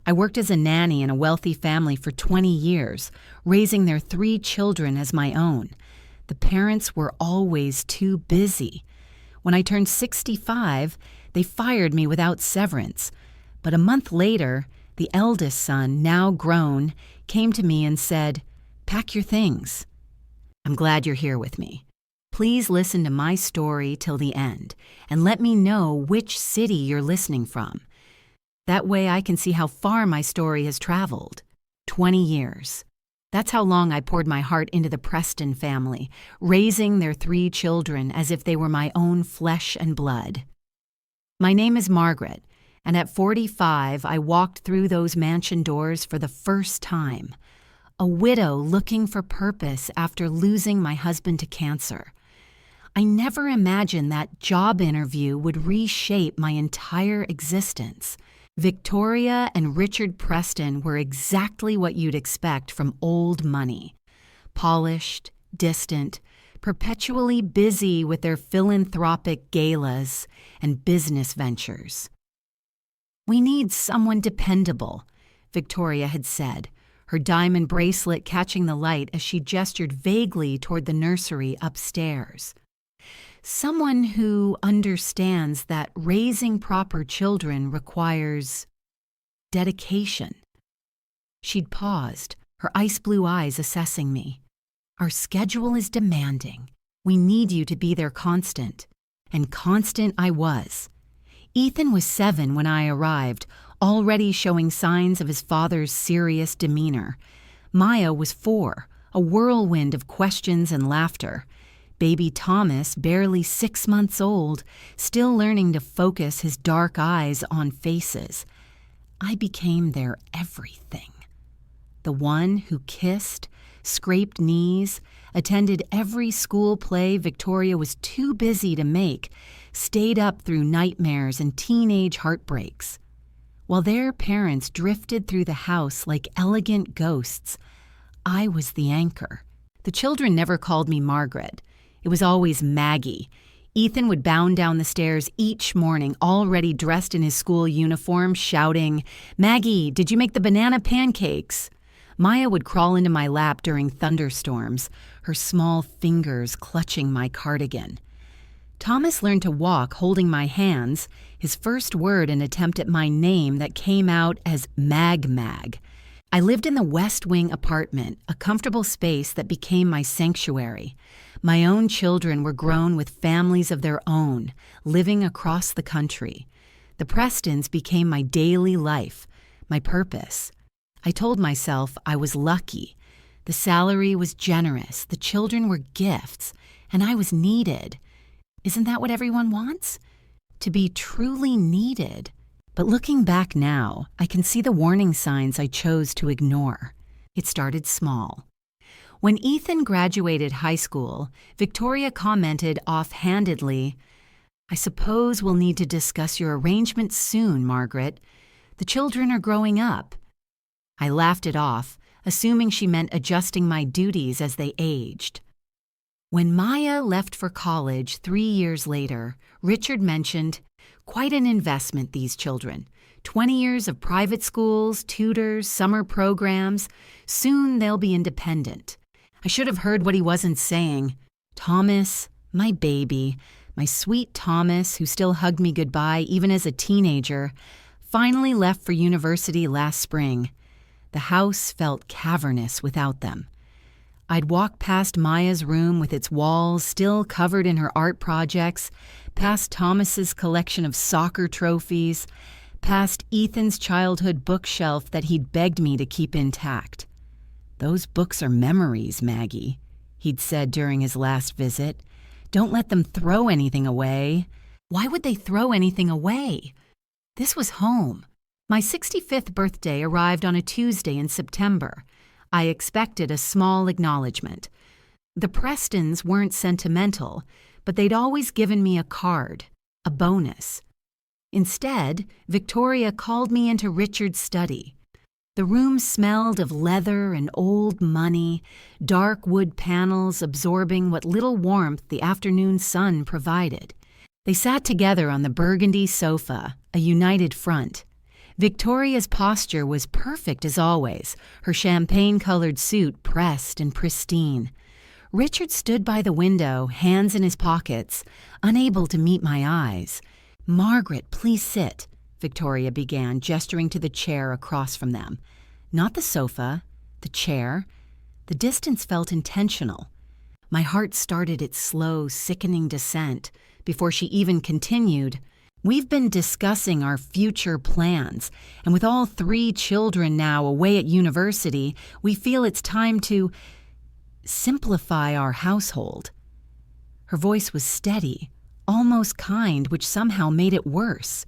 I worked as a nanny in a wealthy family for 20 years, raising their 3 children as my own. The parents were always too busy. When I turned 65, they fired me without severance. But a month later, the eldest son, now grown, came to me and said, "Pack your things." I'm glad you're here with me. Please listen to my story till the end and let me know which city you're listening from. That way I can see how far my story has traveled. 20 years. That's how long I poured my heart into the Preston family, raising their 3 children as if they were my own flesh and blood. My name is Margaret, and at 45 I walked through those mansion doors for the first time. A widow looking for purpose after losing my husband to cancer. I never imagined that job interview would reshape my entire existence. Victoria and Richard Preston were exactly what you'd expect from old money. Polished, distant, perpetually busy with their philanthropic galas and business ventures. "We need someone dependable," Victoria had said, her diamond bracelet catching the light as she gestured vaguely toward the nursery upstairs. "Someone who understands that raising proper children requires dedication." She'd paused, her ice blue eyes assessing me. "Our schedule is demanding. We need you to be there constant." And constant I was. Ethan was 7 when I arrived, already showing signs of his father's serious demeanor. Maya was 4, a whirlwind of questions and laughter. Baby Thomas, barely 6 months old, still learning to focus his dark eyes on faces. I became their everything. The one who kissed, scraped knees, attended every school play Victoria was too busy to make, stayed up through nightmares and teenage heartbreaks. While their parents drifted through the house like elegant ghosts, I was the anchor. The children never called me Margaret. It was always Maggie. Ethan would bound down the stairs each morning, already dressed in his school uniform, shouting, "Maggie, did you make the banana pancakes?" Maya would crawl into my lap during thunderstorms, her small fingers clutching my cardigan. Thomas learned to walk holding my hands, his first word an attempt at my name that came out as Mag. I lived in the West Wing apartment, a comfortable space that became my sanctuary. My own children were grown with families of their own, living across the country. The Prestons became my daily life, my purpose. I told myself I was lucky. The salary was generous, the children were gifts, and I was needed. Isn't that what everyone wants? To be truly needed. But looking back now, I can see the warning signs I chose to ignore. It started small. When Ethan graduated high school, Victoria commented offhandedly, "I suppose we'll need to discuss your arrangement soon, Margaret. The children are growing up." I laughed it off, assuming she meant adjusting my duties as they aged. When Maya left for college 3 years later, Richard mentioned, "Quite an investment, these children. 20 years of private schools, tutors, summer programs. Soon they'll be independent." I should have heard what he wasn't saying. Thomas, my baby, my sweet Thomas, who still hugged me goodbye even as a teenager, finally left for university last spring. The house felt cavernous without them. I'd walk past Maya's room with its walls still covered in her art projects, past Thomas's collection of soccer trophies, past Ethan's childhood bookshelf that he'd begged me to keep intact. "Those books are memories, Maggie," he'd said during his last visit. "Don't let them throw anything away." Why would they throw anything away? This was home. My 65th birthday arrived on a Tuesday in September. I expected a small acknowledgement. The Prestons weren't sentimental, but they'd always given me a card, a bonus. Instead, Victoria called me into Richard's study. The room smelled of leather and old money, dark wood panels absorbing what little warmth the afternoon sun provided. They sat together on the burgundy sofa, a united front. Victoria's posture was perfect as always, her champagne-colored suit pressed and pristine. Richard stood by the window, hands in his pockets, unable to meet my eyes. "Margaret, please sit," Victoria began, gesturing to the chair across from them. Not the sofa, the chair. The distance felt intentional. My heart started its slow, sickening descent before she even continued. "We've been discussing our future plans, and with all 3 children now away at university, we feel it's time to simplify our household." Her voice was steady, almost kind, which somehow made it worse.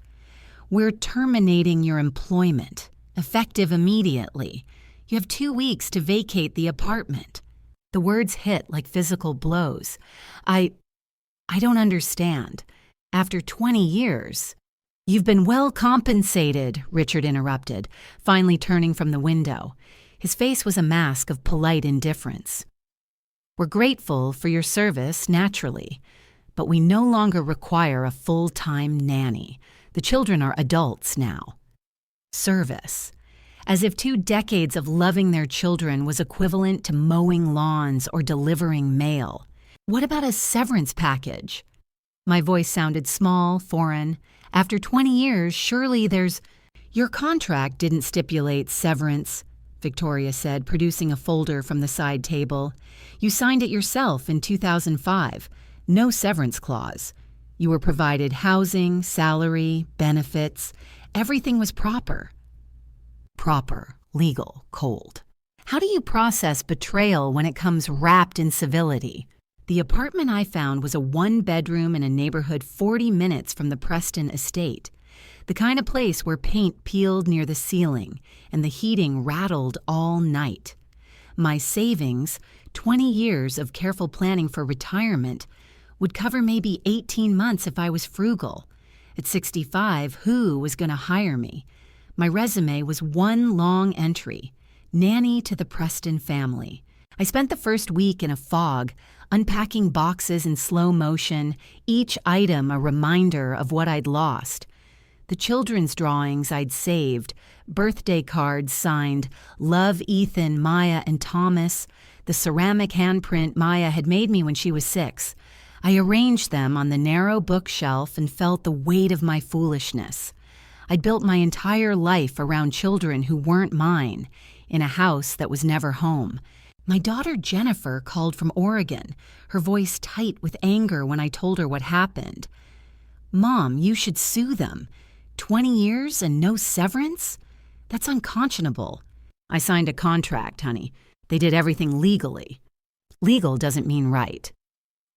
"We're terminating your employment, effective immediately. You have 2 weeks to vacate the apartment." The words hit like physical blows. I don't understand. After 20 years. "You've been well compensated," Richard interrupted, finally turning from the window. His face was a mask of polite indifference. "We're grateful for your service, naturally, but we no longer require a full-time nanny. The children are adults now." Service. As if 2 decades of loving their children was equivalent to mowing lawns or delivering mail. "What about a severance package?" My voice sounded small, foreign. "After 20 years, surely there's—" "Your contract didn't stipulate severance," Victoria said, producing a folder from the side table. "You signed it yourself in 2005. No severance clause. You were provided housing, salary, benefits. Everything was proper." Proper, legal, cold. How do you process betrayal when it comes wrapped in civility? The apartment I found was a 1-bedroom in a neighborhood 40 minutes from the Preston estate. The kind of place where paint peeled near the ceiling and the heating rattled all night. My savings, 20 years of careful planning for retirement, would cover maybe 18 months if I was frugal. At 65, who was going to hire me? My resume was one long entry, nanny to the Preston family. I spent the first week in a fog, unpacking boxes in slow motion, each item a reminder of what I'd lost. The children's drawings I'd saved, birthday cards signed, "Love Ethan, Maya, and Thomas," the ceramic handprint Maya had made me when she was 6. I arranged them on the narrow bookshelf and felt the weight of my foolishness. I'd built my entire life around children who weren't mine, in a house that was never home. My daughter Jennifer called from Oregon, her voice tight with anger when I told her what happened. "Mom, you should sue them. 20 years and no severance? That's unconscionable." "I signed a contract, honey. They did everything legally." "Legal doesn't mean right."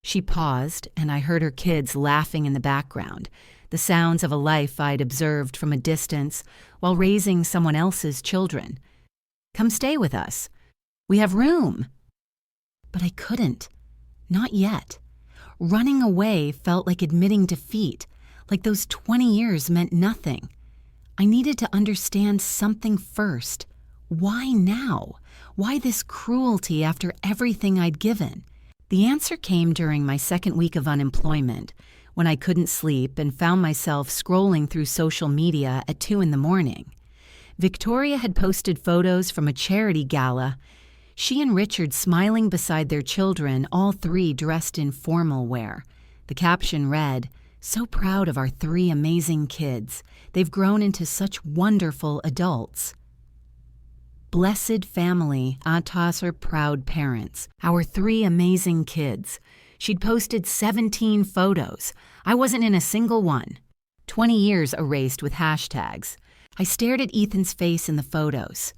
She paused, and I heard her kids laughing in the background, the sounds of a life I'd observed from a distance while raising someone else's children. "Come stay with us. We have room." But I couldn't. Not yet. Running away felt like admitting defeat, like those 20 years meant nothing. I needed to understand something first. Why now? Why this cruelty after everything I'd given? The answer came during my second week of unemployment, when I couldn't sleep and found myself scrolling through social media at 2 a.m. Victoria had posted photos from a charity gala. She and Richard smiling beside their children, all 3 dressed in formal wear. The caption read, "So proud of our 3 amazing kids. They've grown into such wonderful adults." Blessed family, atas are proud parents. Our 3 amazing kids. She'd posted 17 photos. I wasn't in a single one. 20 years erased with hashtags. I stared at Ethan's face in the photos.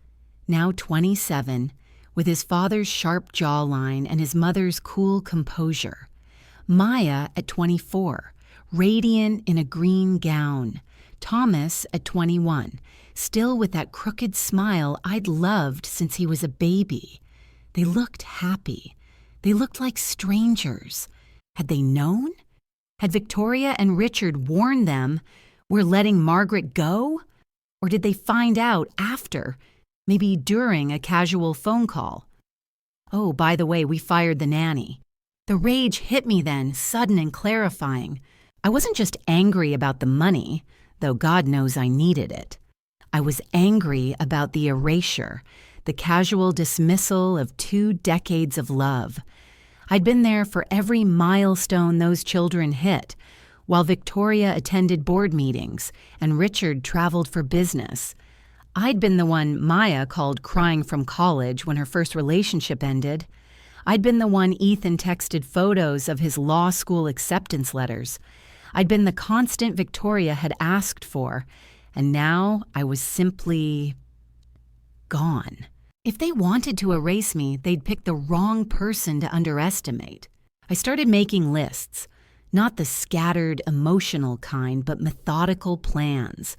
Now 27, with his father's sharp jawline and his mother's cool composure. Maya at 24, radiant in a green gown. Thomas at 21, still with that crooked smile I'd loved since he was a baby. They looked happy. They looked like strangers. Had they known? Had Victoria and Richard warned them, "We're letting Margaret go"? Or did they find out after, maybe during a casual phone call? "Oh, by the way, we fired the nanny." The rage hit me then, sudden and clarifying. I wasn't just angry about the money, though God knows I needed it. I was angry about the erasure, the casual dismissal of 2 decades of love. I'd been there for every milestone those children hit, while Victoria attended board meetings and Richard traveled for business. I'd been the one Maya called crying from college when her first relationship ended. I'd been the one Ethan texted photos of his law school acceptance letters. I'd been the constant Victoria had asked for, and now I was simply gone. If they wanted to erase me, they'd pick the wrong person to underestimate. I started making lists, not the scattered, emotional kind, but methodical plans.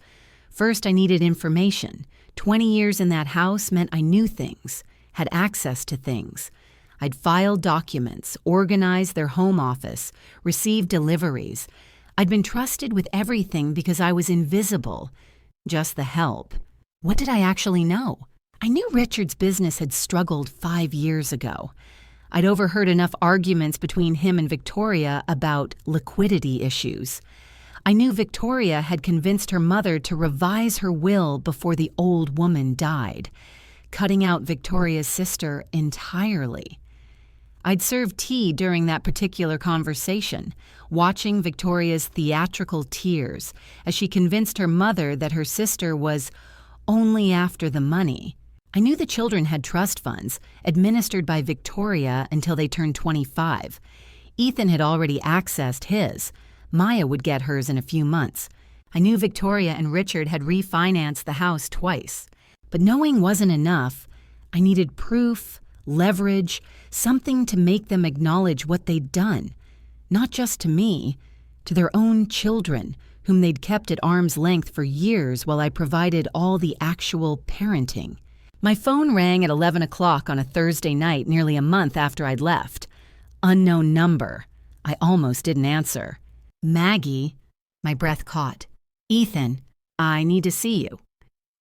First, I needed information. 20 years in that house meant I knew things, had access to things. I'd filed documents, organized their home office, received deliveries. I'd been trusted with everything because I was invisible, just the help. What did I actually know? I knew Richard's business had struggled 5 years ago. I'd overheard enough arguments between him and Victoria about liquidity issues. I knew Victoria had convinced her mother to revise her will before the old woman died, cutting out Victoria's sister entirely. I'd served tea during that particular conversation, watching Victoria's theatrical tears as she convinced her mother that her sister was only after the money. I knew the children had trust funds, administered by Victoria until they turned 25. Ethan had already accessed his. Maya would get hers in a few months. I knew Victoria and Richard had refinanced the house twice. But knowing wasn't enough. I needed proof, leverage, something to make them acknowledge what they'd done. Not just to me, to their own children, whom they'd kept at arm's length for years while I provided all the actual parenting. My phone rang at 11 o'clock on a Thursday night nearly a month after I'd left. Unknown number. I almost didn't answer. Maggie, my breath caught. Ethan, I need to see you.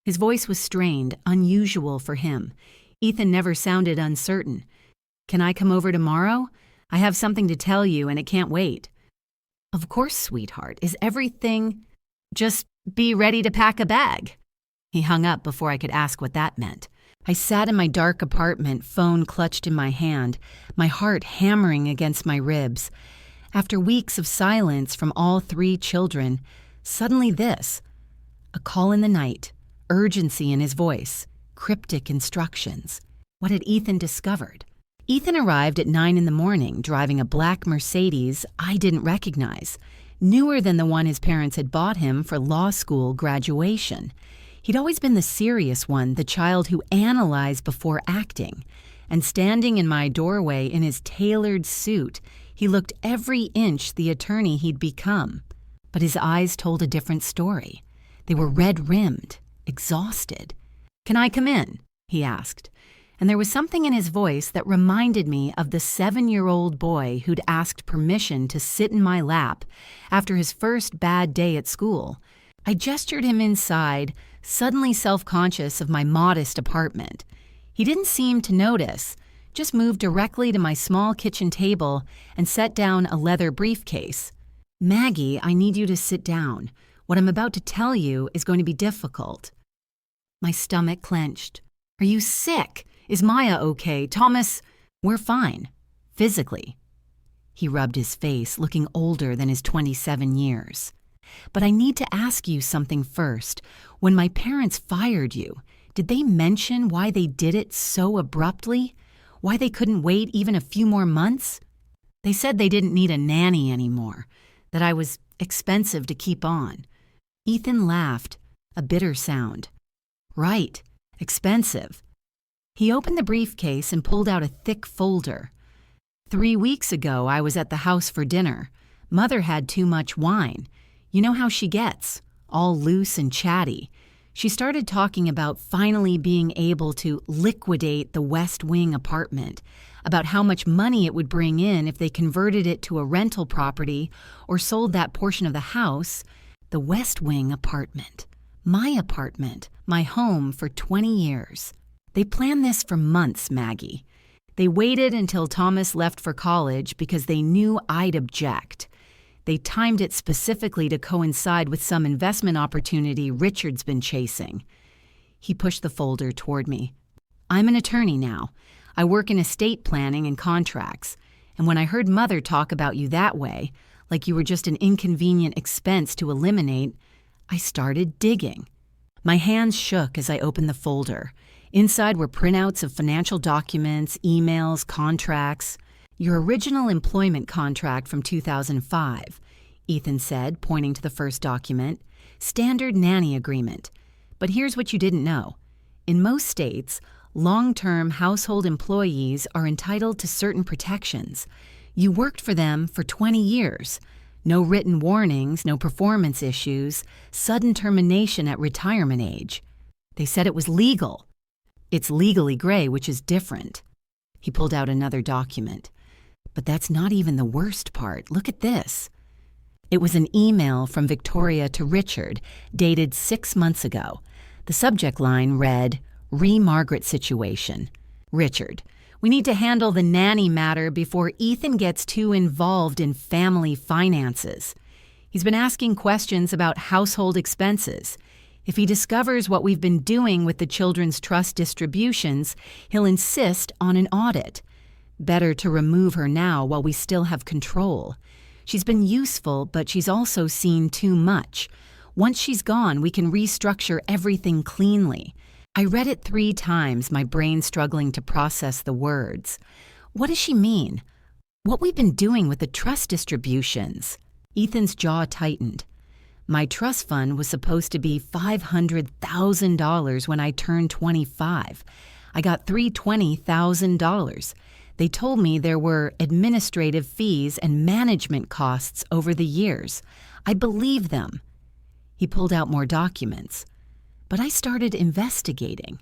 His voice was strained, unusual for him. Ethan never sounded uncertain. Can I come over tomorrow? I have something to tell you and it can't wait. Of course, sweetheart. Is everything... Just be ready to pack a bag. He hung up before I could ask what that meant. I sat in my dark apartment, phone clutched in my hand, my heart hammering against my ribs. After weeks of silence from all 3 children, suddenly this. A call in the night, urgency in his voice, cryptic instructions. What had Ethan discovered? Ethan arrived at 9 in the morning, driving a black Mercedes I didn't recognize, newer than the one his parents had bought him for law school graduation. He'd always been the serious one, the child who analyzed before acting. And standing in my doorway in his tailored suit, he looked every inch the attorney he'd become. But his eyes told a different story. They were red-rimmed, exhausted. "Can I come in?" he asked. And there was something in his voice that reminded me of the 7-year-old boy who'd asked permission to sit in my lap after his first bad day at school. I gestured him inside, suddenly self-conscious of my modest apartment. He didn't seem to notice, just moved directly to my small kitchen table and set down a leather briefcase. "Maggie, I need you to sit down. What I'm about to tell you is going to be difficult." My stomach clenched. "Are you sick? Is Maya okay? Thomas?" "We're fine. Physically." He rubbed his face, looking older than his 27 years. "But I need to ask you something first. When my parents fired you, did they mention why they did it so abruptly? Why they couldn't wait even a few more months?" "They said they didn't need a nanny anymore, that I was expensive to keep on." Ethan laughed, a bitter sound. "Right, expensive." He opened the briefcase and pulled out a thick folder. 3 weeks ago, I was at the house for dinner. Mother had too much wine. You know how she gets, all loose and chatty. She started talking about finally being able to liquidate the West Wing apartment, about how much money it would bring in if they converted it to a rental property or sold that portion of the house. The West Wing apartment, my home for 20 years. They planned this for months, Maggie. They waited until Thomas left for college because they knew I'd object. They timed it specifically to coincide with some investment opportunity Richard's been chasing. He pushed the folder toward me. "I'm an attorney now. I work in estate planning and contracts. And when I heard Mother talk about you that way, like you were just an inconvenient expense to eliminate, I started digging." My hands shook as I opened the folder. Inside were printouts of financial documents, emails, contracts. "Your original employment contract from 2005, Ethan said, pointing to the first document. "Standard nanny agreement. But here's what you didn't know. In most states, long-term household employees are entitled to certain protections. You worked for them for 20 years. No written warnings, no performance issues, sudden termination at retirement age. They said it was legal. It's legally gray, which is different." He pulled out another document. "But that's not even the worst part. Look at this." It was an email from Victoria to Richard, dated 6 months ago. The subject line read, "Re-Margaret situation. Richard, we need to handle the nanny matter before Ethan gets too involved in family finances. He's been asking questions about household expenses. If he discovers what we've been doing with the children's trust distributions, he'll insist on an audit. Better to remove her now while we still have control. She's been useful, but she's also seen too much. Once she's gone, we can restructure everything cleanly." I read it 3 times, my brain struggling to process the words. What does she mean? What we've been doing with the trust distributions? Ethan's jaw tightened. "My trust fund was supposed to be $500,000 when I turned 25. I got $320,000. They told me there were administrative fees and management costs over the years. I believed them." He pulled out more documents. "But I started investigating.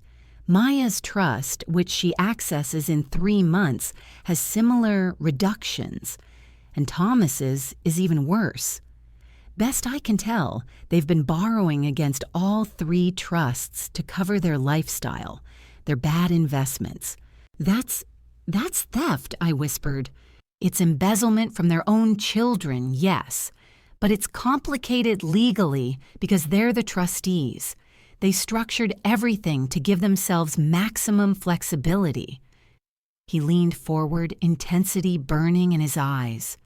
Maya's trust, which she accesses in 3 months, has similar reductions. And Thomas's is even worse. Best I can tell, they've been borrowing against all 3 trusts to cover their lifestyle, their bad investments. That's theft," I whispered. "It's embezzlement from their own children, yes. But it's complicated legally because they're the trustees. They structured everything to give themselves maximum flexibility." He leaned forward, intensity burning in his eyes.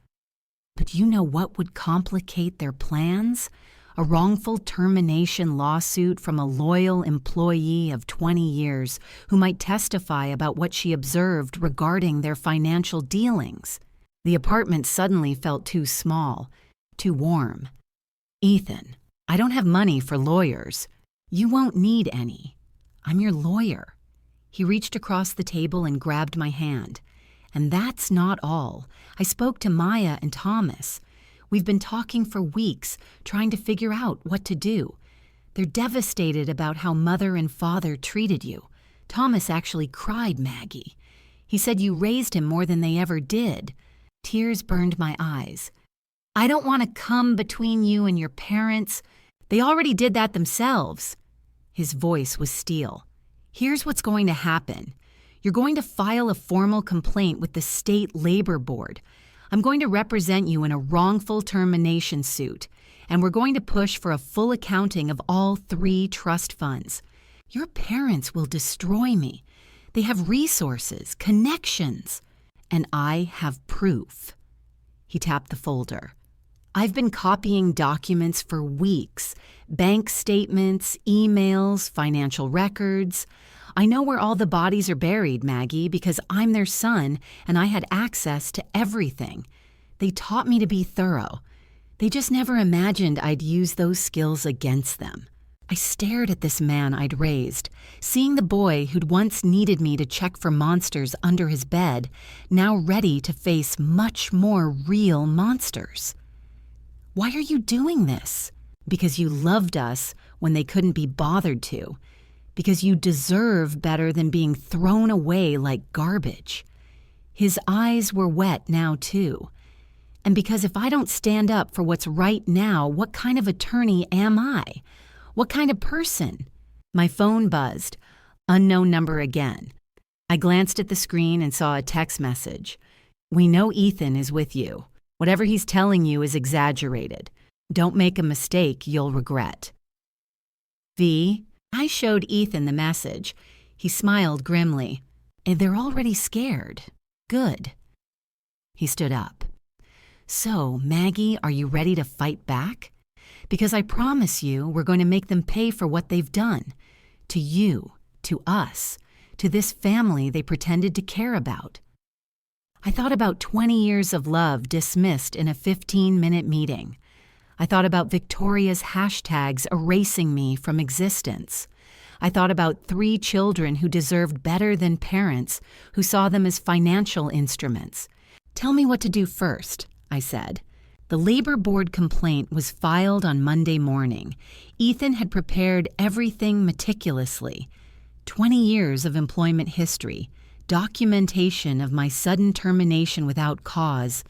"But you know what would complicate their plans? A wrongful termination lawsuit from a loyal employee of 20 years who might testify about what she observed regarding their financial dealings." The apartment suddenly felt too small, too warm. "Ethan, I don't have money for lawyers. You won't need any. I'm your lawyer." He reached across the table and grabbed my hand. "And that's not all. I spoke to Maya and Thomas. We've been talking for weeks, trying to figure out what to do. They're devastated about how Mother and Father treated you. Thomas actually cried, Maggie. He said you raised him more than they ever did." Tears burned my eyes. "I don't want to come between you and your parents. They already did that themselves." His voice was steel. "Here's what's going to happen. You're going to file a formal complaint with the State Labor Board. I'm going to represent you in a wrongful termination suit, and we're going to push for a full accounting of all 3 trust funds. Your parents will destroy me. They have resources, connections, and I have proof." He tapped the folder. "I've been copying documents for weeks, bank statements, emails, financial records. I know where all the bodies are buried, Maggie, because I'm their son and I had access to everything. They taught me to be thorough. They just never imagined I'd use those skills against them." I stared at this man I'd raised, seeing the boy who'd once needed me to check for monsters under his bed, now ready to face much more real monsters. "Why are you doing this?" "Because you loved us when they couldn't be bothered to. Because you deserve better than being thrown away like garbage." His eyes were wet now, too. "And because if I don't stand up for what's right now, what kind of attorney am I? What kind of person?" My phone buzzed. Unknown number again. I glanced at the screen and saw a text message. "We know Ethan is with you. Whatever he's telling you is exaggerated. Don't make a mistake you'll regret." "V, I showed Ethan the message. He smiled grimly. They're already scared. Good. He stood up. So, Maggie, are you ready to fight back? Because I promise you we're going to make them pay for what they've done. To you, to us, to this family they pretended to care about. I thought about 20 years of love dismissed in a 15-minute meeting. I thought about Victoria's hashtags erasing me from existence. I thought about 3 children who deserved better than parents who saw them as financial instruments. Tell me what to do first, I said. The labor board complaint was filed on Monday morning. Ethan had prepared everything meticulously. 20 years of employment history, documentation of my sudden termination without cause,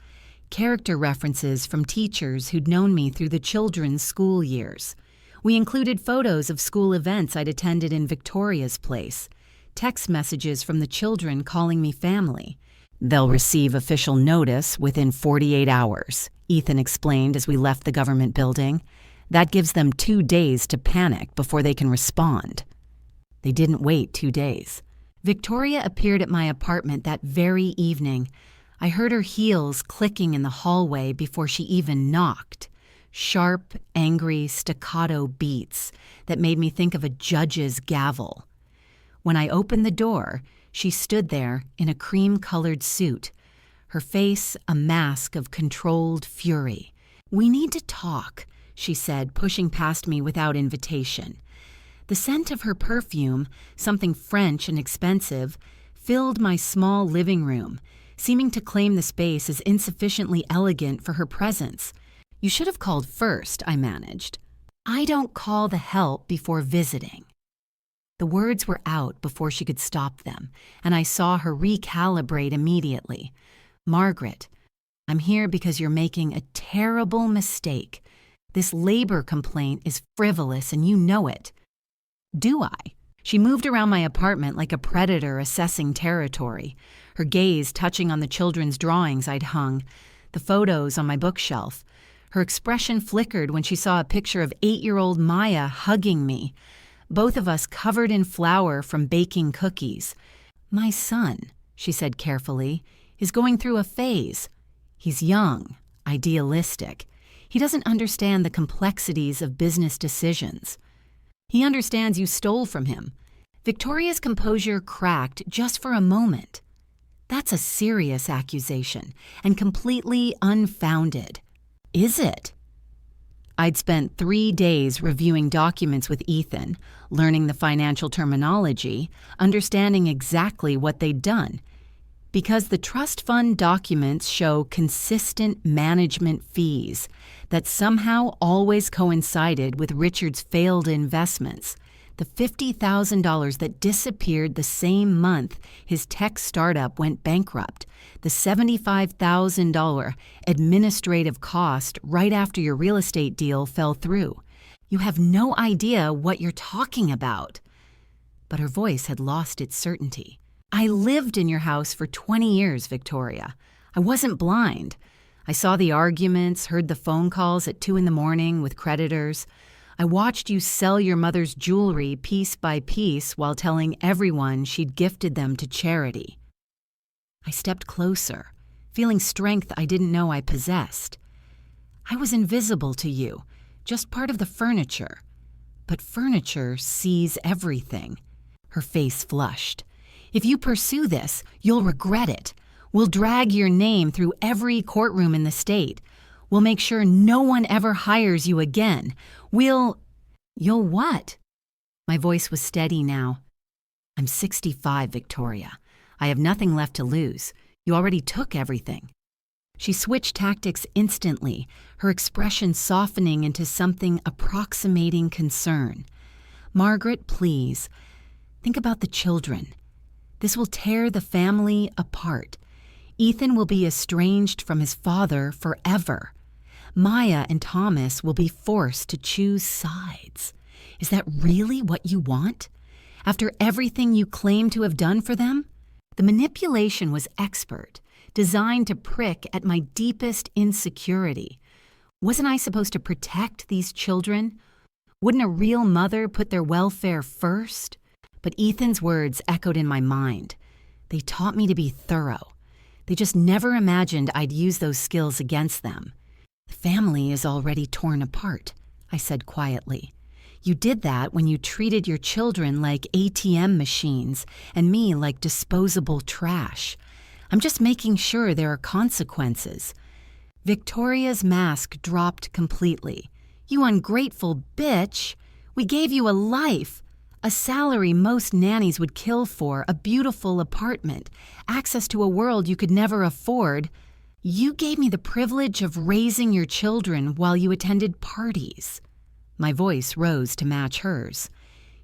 character references from teachers who'd known me through the children's school years. We included photos of school events I'd attended in Victoria's place, text messages from the children calling me family. They'll receive official notice within 48 hours, Ethan explained as we left the government building. That gives them 2 days to panic before they can respond. They didn't wait 2 days. Victoria appeared at my apartment that very evening. I heard her heels clicking in the hallway before she even knocked. Sharp, angry, staccato beats that made me think of a judge's gavel. When I opened the door, she stood there in a cream-colored suit, her face a mask of controlled fury. "We need to talk," she said, pushing past me without invitation. The scent of her perfume, something French and expensive, filled my small living room, seeming to claim the space as insufficiently elegant for her presence. "You should have called first," I managed. "I don't call the help before visiting." The words were out before she could stop them, and I saw her recalibrate immediately. "Margaret, I'm here because you're making a terrible mistake. This labor complaint is frivolous and you know it." "Do I?" She moved around my apartment like a predator assessing territory, her gaze touching on the children's drawings I'd hung, the photos on my bookshelf. Her expression flickered when she saw a picture of 8-year-old Maya hugging me, both of us covered in flour from baking cookies. "My son," she said carefully, "is going through a phase. He's young, idealistic. He doesn't understand the complexities of business decisions. He understands you stole from him." Victoria's composure cracked just for a moment. "That's a serious accusation, and completely unfounded." "Is it?" I'd spent 3 days reviewing documents with Ethan, learning the financial terminology, understanding exactly what they'd done. Because the trust fund documents show consistent management fees that somehow always coincided with Richard's failed investments, the $50,000 that disappeared the same month his tech startup went bankrupt, the $75,000 administrative cost right after your real estate deal fell through. "You have no idea what you're talking about." But her voice had lost its certainty. "I lived in your house for 20 years, Victoria. I wasn't blind. I saw the arguments, heard the phone calls at 2 a.m. with creditors. I watched you sell your mother's jewelry piece by piece while telling everyone she'd gifted them to charity." I stepped closer, feeling strength I didn't know I possessed. "I was invisible to you, just part of the furniture. But furniture sees everything." Her face flushed. "If you pursue this, you'll regret it. We'll drag your name through every courtroom in the state. We'll make sure no one ever hires you again. You'll what?" My voice was steady now. "I'm 65, Victoria. I have nothing left to lose. You already took everything." She switched tactics instantly, her expression softening into something approximating concern. "Margaret, please, think about the children. This will tear the family apart. Ethan will be estranged from his father forever. Maya and Thomas will be forced to choose sides. Is that really what you want? After everything you claim to have done for them?" The manipulation was expert, designed to prick at my deepest insecurity. Wasn't I supposed to protect these children? Wouldn't a real mother put their welfare first? But Ethan's words echoed in my mind. They taught me to be thorough. They just never imagined I'd use those skills against them. The family is already torn apart, I said quietly. You did that when you treated your children like ATM machines and me like disposable trash. I'm just making sure there are consequences. Victoria's mask dropped completely. You ungrateful bitch! We gave you a life, a salary most nannies would kill for, a beautiful apartment, access to a world you could never afford. You gave me the privilege of raising your children while you attended parties. My voice rose to match hers.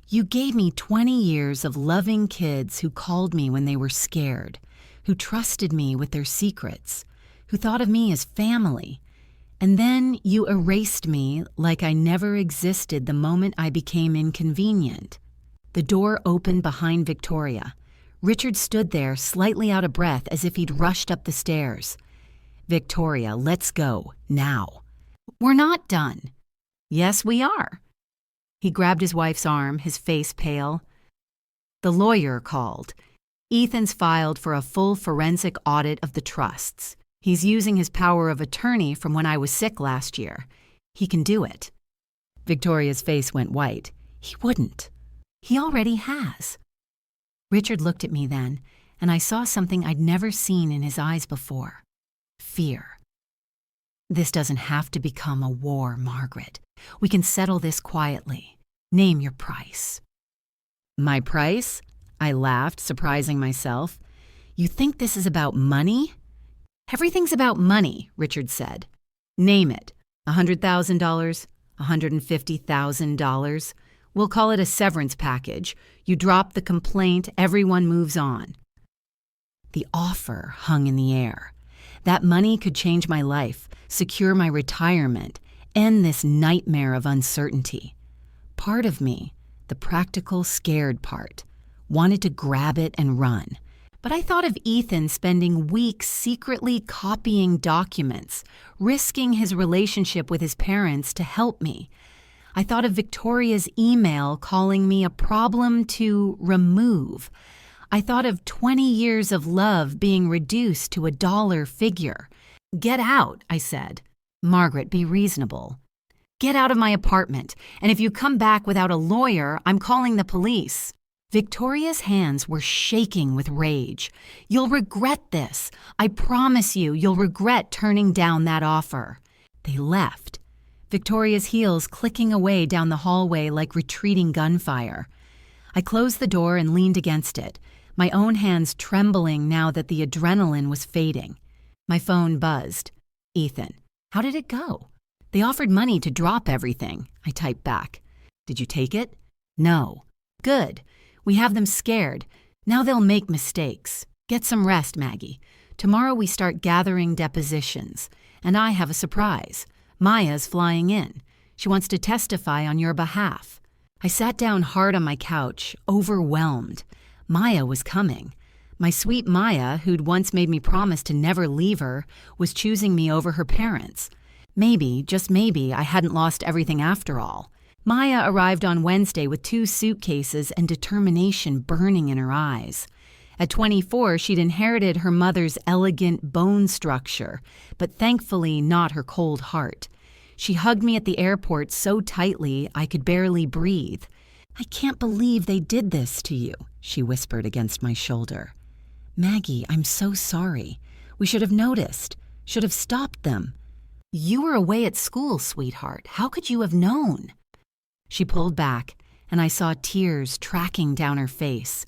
You gave me 20 years of loving kids who called me when they were scared, who trusted me with their secrets, who thought of me as family. And then you erased me like I never existed the moment I became inconvenient. The door opened behind Victoria. Richard stood there, slightly out of breath, as if he'd rushed up the stairs. Victoria, let's go, now. We're not done. Yes, we are. He grabbed his wife's arm, his face pale. The lawyer called. Ethan's filed for a full forensic audit of the trusts. He's using his power of attorney from when I was sick last year. He can do it. Victoria's face went white. He wouldn't. He already has. Richard looked at me then, and I saw something I'd never seen in his eyes before. Fear. This doesn't have to become a war, Margaret. We can settle this quietly. Name your price. My price? I laughed, surprising myself. You think this is about money? Everything's about money, Richard said. Name it. $100,000? $150,000? We'll call it a severance package. You drop the complaint, everyone moves on. The offer hung in the air. That money could change my life, secure my retirement, end this nightmare of uncertainty. Part of me, the practical, scared part, wanted to grab it and run. But I thought of Ethan spending weeks secretly copying documents, risking his relationship with his parents to help me. I thought of Victoria's email calling me a problem to remove. I thought of 20 years of love being reduced to a dollar figure. Get out, I said. Margaret, be reasonable. Get out of my apartment, and if you come back without a lawyer, I'm calling the police. Victoria's hands were shaking with rage. You'll regret this. I promise you, you'll regret turning down that offer. They left. Victoria's heels clicking away down the hallway like retreating gunfire. I closed the door and leaned against it, my own hands trembling now that the adrenaline was fading. My phone buzzed. Ethan, how did it go? They offered money to drop everything, I typed back. Did you take it? No. Good. We have them scared. Now they'll make mistakes. Get some rest, Maggie. Tomorrow we start gathering depositions. And I have a surprise. Maya's flying in. She wants to testify on your behalf. I sat down hard on my couch, overwhelmed. Maya was coming. My sweet Maya, who'd once made me promise to never leave her, was choosing me over her parents. Maybe, just maybe, I hadn't lost everything after all. Maya arrived on Wednesday with 2 suitcases and determination burning in her eyes. At 24, she'd inherited her mother's elegant bone structure, but thankfully not her cold heart. She hugged me at the airport so tightly I could barely breathe. I can't believe they did this to you, she whispered against my shoulder. Maggie, I'm so sorry. We should have noticed, should have stopped them. You were away at school, sweetheart. How could you have known? She pulled back, and I saw tears tracking down her face.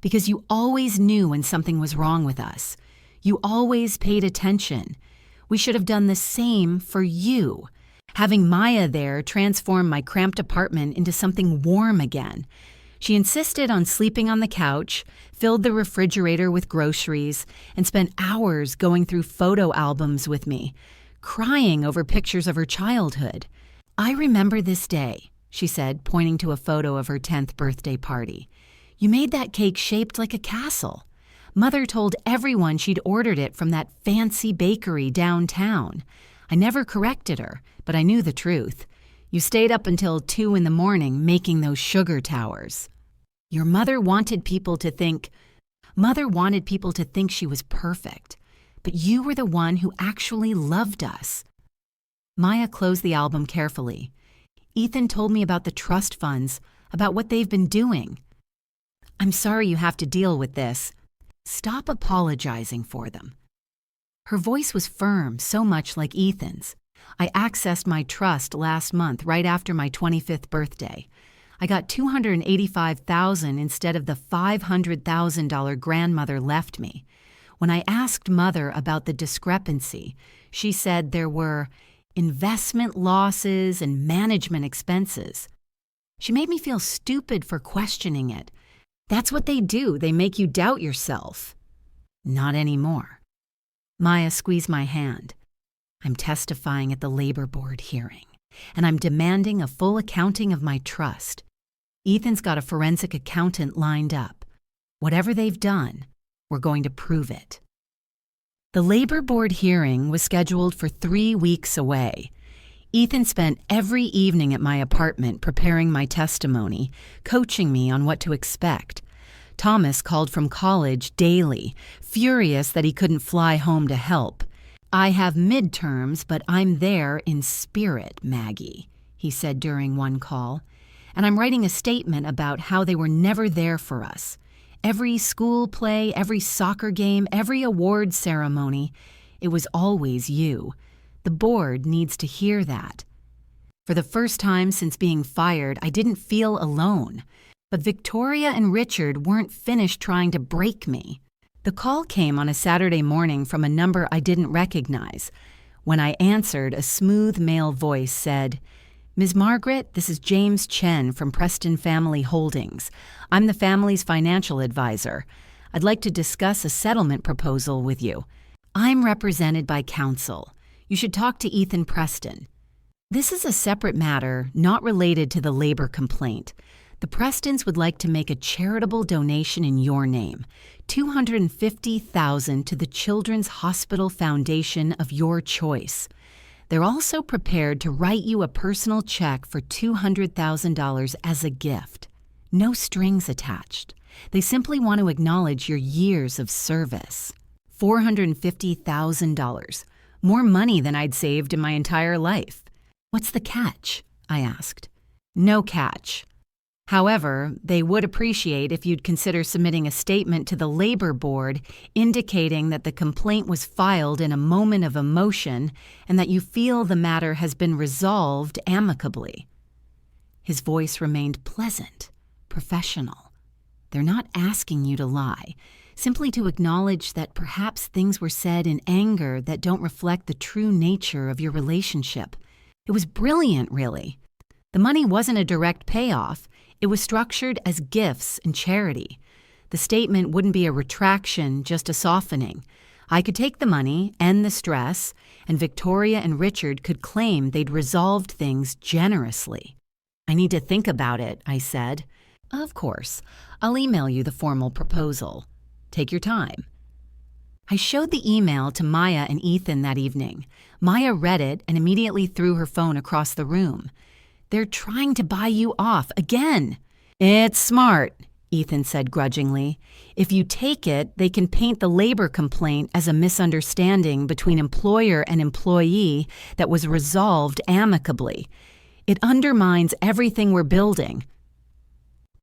Because you always knew when something was wrong with us. You always paid attention. We should have done the same for you. Having Maya there transformed my cramped apartment into something warm again. She insisted on sleeping on the couch, filled the refrigerator with groceries, and spent hours going through photo albums with me, crying over pictures of her childhood. I remember this day, she said, pointing to a photo of her 10th birthday party. You made that cake shaped like a castle. Mother told everyone she'd ordered it from that fancy bakery downtown. I never corrected her, but I knew the truth. You stayed up until 2 in the morning making those sugar towers. Your mother wanted people to think she was perfect, but you were the one who actually loved us. Maya closed the album carefully. Ethan told me about the trust funds, about what they've been doing. I'm sorry you have to deal with this. Stop apologizing for them. Her voice was firm, so much like Ethan's. I accessed my trust last month right after my 25th birthday. I got $285,000 instead of the $500,000 grandmother left me. When I asked Mother about the discrepancy, she said there were investment losses and management expenses. She made me feel stupid for questioning it. That's what they do. They make you doubt yourself. Not anymore. Maya squeezed my hand. I'm testifying at the labor board hearing, and I'm demanding a full accounting of my trust. Ethan's got a forensic accountant lined up. Whatever they've done, we're going to prove it. The labor board hearing was scheduled for 3 weeks away. Ethan spent every evening at my apartment preparing my testimony, coaching me on what to expect. Thomas called from college daily, furious that he couldn't fly home to help. I have midterms, but I'm there in spirit, Maggie, he said during one call. And I'm writing a statement about how they were never there for us. Every school play, every soccer game, every award ceremony, it was always you. The board needs to hear that. For the first time since being fired, I didn't feel alone. But Victoria and Richard weren't finished trying to break me. The call came on a Saturday morning from a number I didn't recognize. When I answered, a smooth male voice said, Ms. Margaret, this is James Chen from Preston Family Holdings. I'm the family's financial advisor. I'd like to discuss a settlement proposal with you. I'm represented by counsel. You should talk to Ethan Preston. This is a separate matter, not related to the labor complaint. The Prestons would like to make a charitable donation in your name, $250,000 to the Children's Hospital Foundation of your choice. They're also prepared to write you a personal check for $200,000 as a gift. No strings attached. They simply want to acknowledge your years of service. $450,000. More money than I'd saved in my entire life. What's the catch? I asked. No catch. However, they would appreciate if you'd consider submitting a statement to the labor board indicating that the complaint was filed in a moment of emotion and that you feel the matter has been resolved amicably. His voice remained pleasant, professional. They're not asking you to lie, simply to acknowledge that perhaps things were said in anger that don't reflect the true nature of your relationship. It was brilliant, really. The money wasn't a direct payoff. It was structured as gifts and charity. The statement wouldn't be a retraction, just a softening. I could take the money, end the stress, and Victoria and Richard could claim they'd resolved things generously. I need to think about it, I said. Of course. I'll email you the formal proposal. Take your time. I showed the email to Maya and Ethan that evening. Maya read it and immediately threw her phone across the room. They're trying to buy you off again. It's smart, Ethan said grudgingly. If you take it, they can paint the labor complaint as a misunderstanding between employer and employee that was resolved amicably. It undermines everything we're building.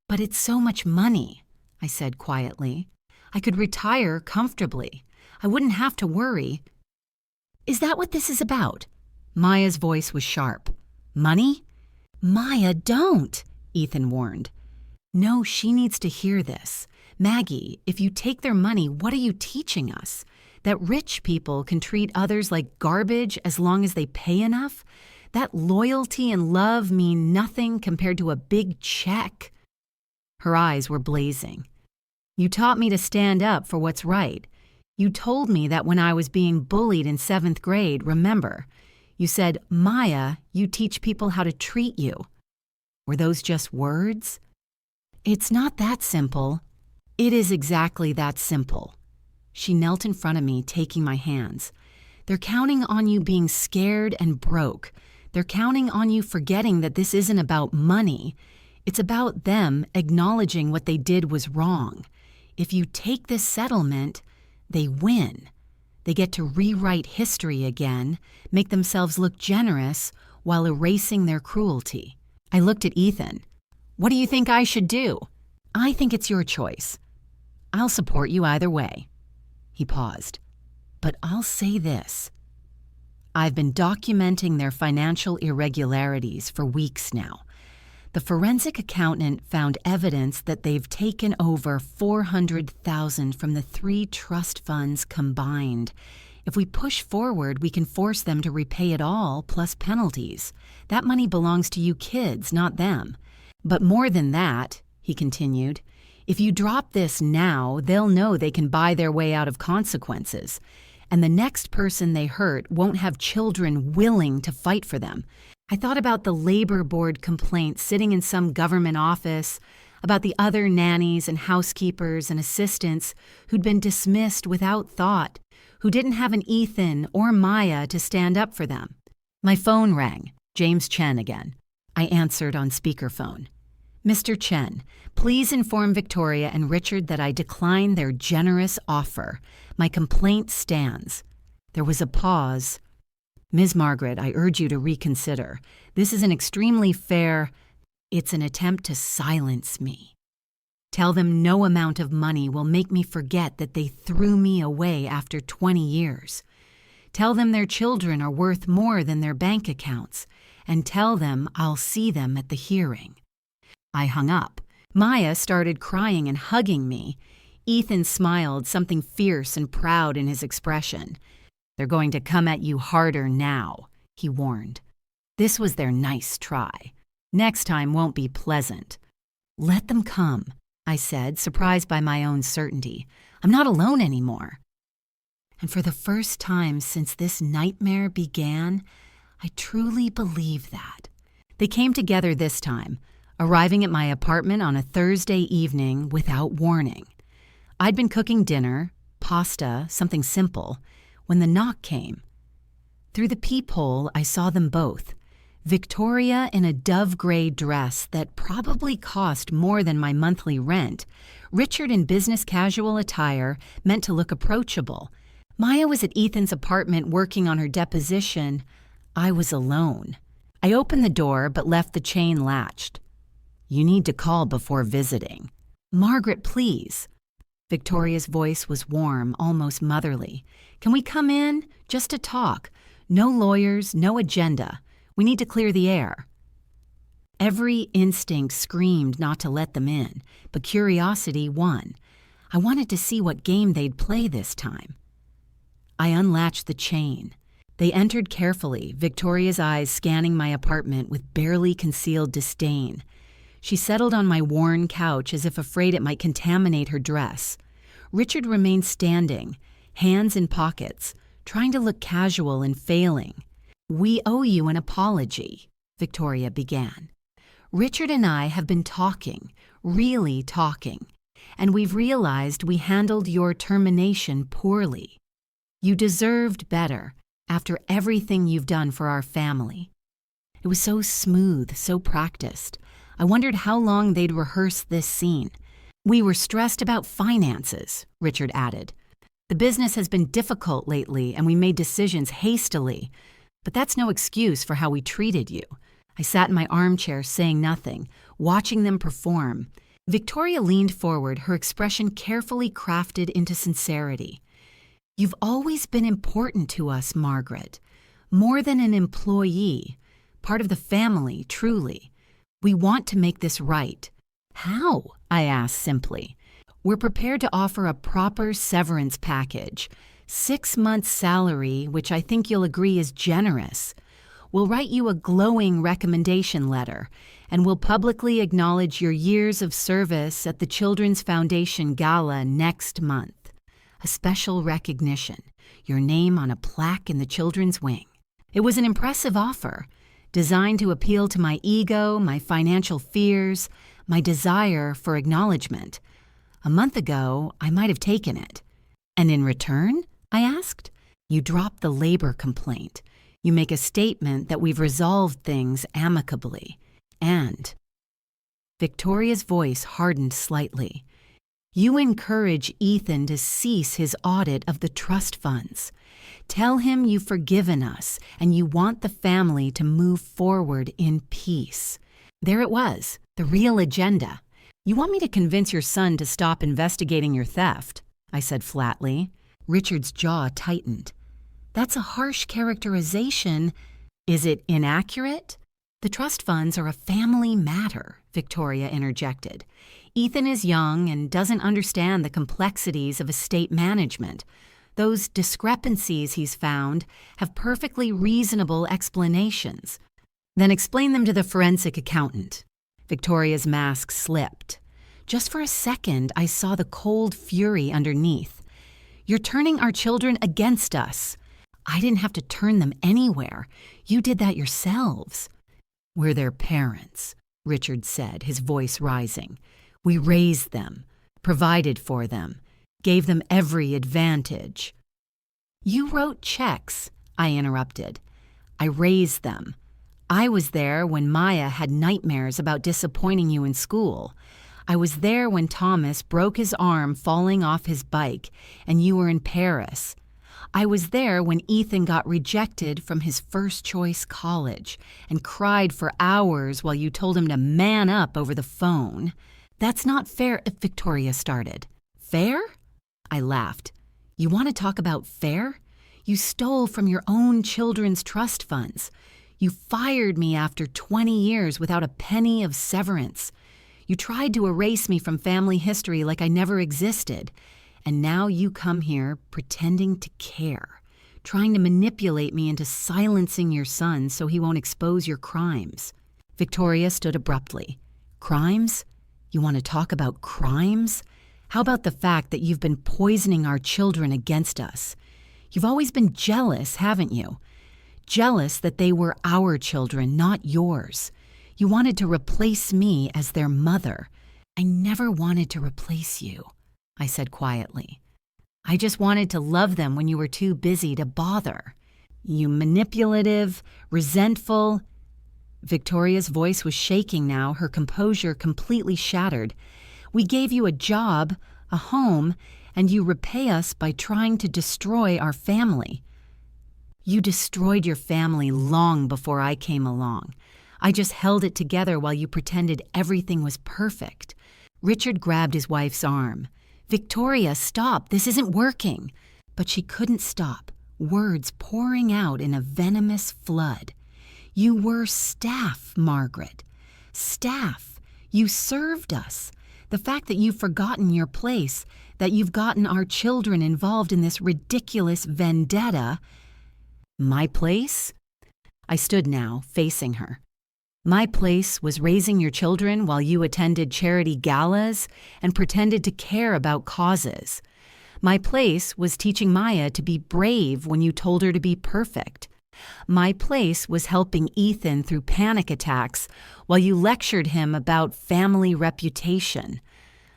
But it's so much money, I said quietly. I could retire comfortably. I wouldn't have to worry. Is that what this is about? Maya's voice was sharp. Money? Maya, don't, Ethan warned. No, she needs to hear this. Maggie, if you take their money, what are you teaching us? That rich people can treat others like garbage as long as they pay enough? That loyalty and love mean nothing compared to a big check? Her eyes were blazing. You taught me to stand up for what's right. You told me that when I was being bullied in 7th grade, remember? You said, Maya, you teach people how to treat you. Were those just words? It's not that simple. It is exactly that simple. She knelt in front of me, taking my hands. They're counting on you being scared and broke. They're counting on you forgetting that this isn't about money. It's about them acknowledging what they did was wrong. If you take this settlement, they win. They get to rewrite history again, make themselves look generous while erasing their cruelty. I looked at Ethan. What do you think I should do? I think it's your choice. I'll support you either way. He paused. But I'll say this. I've been documenting their financial irregularities for weeks now. The forensic accountant found evidence that they've taken over $400,000 from the 3 trust funds combined. If we push forward, we can force them to repay it all, plus penalties. That money belongs to you kids, not them. But more than that, he continued, if you drop this now, they'll know they can buy their way out of consequences. And the next person they hurt won't have children willing to fight for them. I thought about the labor board complaint sitting in some government office, about the other nannies and housekeepers and assistants who'd been dismissed without thought, who didn't have an Ethan or Maya to stand up for them. My phone rang. James Chen again. I answered on speakerphone. Mr. Chen, please inform Victoria and Richard that I decline their generous offer. My complaint stands. There was a pause. Ms. Margaret, I urge you to reconsider. This is an extremely fair... It's an attempt to silence me. Tell them no amount of money will make me forget that they threw me away after 20 years. Tell them their children are worth more than their bank accounts, and tell them I'll see them at the hearing. I hung up. Maya started crying and hugging me. Ethan smiled, something fierce and proud in his expression. They're going to come at you harder now, he warned. This was their nice try. Next time won't be pleasant. Let them come, I said, surprised by my own certainty. I'm not alone anymore. And for the first time since this nightmare began, I truly believe that. They came together this time, arriving at my apartment on a Thursday evening without warning. I'd been cooking dinner, pasta, something simple, when the knock came. Through the peephole, I saw them both. Victoria in a dove-gray dress that probably cost more than my monthly rent. Richard in business casual attire meant to look approachable. Maya was at Ethan's apartment working on her deposition. I was alone. I opened the door but left the chain latched. You need to call before visiting. Margaret, please. Victoria's voice was warm, almost motherly. Can we come in? Just to talk. No lawyers, no agenda. We need to clear the air. Every instinct screamed not to let them in, but curiosity won. I wanted to see what game they'd play this time. I unlatched the chain. They entered carefully, Victoria's eyes scanning my apartment with barely concealed disdain. She settled on my worn couch as if afraid it might contaminate her dress. Richard remained standing, hands in pockets, trying to look casual and failing. We owe you an apology, Victoria began. Richard and I have been talking, really talking, and we've realized we handled your termination poorly. You deserved better after everything you've done for our family. It was so smooth, so practiced. I wondered how long they'd rehearsed this scene. We were stressed about finances, Richard added. The business has been difficult lately and we made decisions hastily, but that's no excuse for how we treated you. I sat in my armchair saying nothing, watching them perform. Victoria leaned forward, her expression carefully crafted into sincerity. You've always been important to us, Margaret. More than an employee, part of the family, truly. We want to make this right. How? I asked simply. We're prepared to offer a proper severance package. 6 months' salary, which I think you'll agree is generous. We'll write you a glowing recommendation letter, and we'll publicly acknowledge your years of service at the Children's Foundation Gala next month. A special recognition, your name on a plaque in the children's wing. It was an impressive offer, designed to appeal to my ego, my financial fears, my desire for acknowledgement. A month ago, I might have taken it. And in return, I asked, you dropped the labor complaint. You make a statement that we've resolved things amicably. And Victoria's voice hardened slightly. You encourage Ethan to cease his audit of the trust funds. Tell him you've forgiven us and you want the family to move forward in peace. There it was, the real agenda. You want me to convince your son to stop investigating your theft, I said flatly. Richard's jaw tightened. That's a harsh characterization. Is it inaccurate? The trust funds are a family matter, Victoria interjected. Ethan is young and doesn't understand the complexities of estate management. Those discrepancies he's found have perfectly reasonable explanations. Then explain them to the forensic accountant. Victoria's mask slipped. Just for a second, I saw the cold fury underneath. You're turning our children against us. I didn't have to turn them anywhere. You did that yourselves. We're their parents, Richard said, his voice rising. We raised them, provided for them, gave them every advantage. You wrote checks, I interrupted. I raised them. I was there when Maya had nightmares about disappointing you in school. I was there when Thomas broke his arm falling off his bike and you were in Paris. I was there when Ethan got rejected from his first-choice college and cried for hours while you told him to man up over the phone. That's not fair, Victoria started. Fair? I laughed. You want to talk about fair? You stole from your own children's trust funds. You fired me after 20 years without a penny of severance. You tried to erase me from family history like I never existed. And now you come here pretending to care, trying to manipulate me into silencing your son so he won't expose your crimes. Victoria stood abruptly. Crimes? You want to talk about crimes? How about the fact that you've been poisoning our children against us? You've always been jealous, haven't you? Jealous that they were our children, not yours. You wanted to replace me as their mother. I never wanted to replace you, I said quietly. I just wanted to love them when you were too busy to bother. You manipulative, resentful. Victoria's voice was shaking now, her composure completely shattered. We gave you a job, a home, and you repay us by trying to destroy our family. You destroyed your family long before I came along. I just held it together while you pretended everything was perfect. Richard grabbed his wife's arm. Victoria, stop, this isn't working. But she couldn't stop, words pouring out in a venomous flood. You were staff, Margaret. Staff. You served us. The fact that you've forgotten your place, that you've gotten our children involved in this ridiculous vendetta. My place? I stood now, facing her. My place was raising your children while you attended charity galas and pretended to care about causes. My place was teaching Maya to be brave when you told her to be perfect. My place was helping Ethan through panic attacks while you lectured him about family reputation.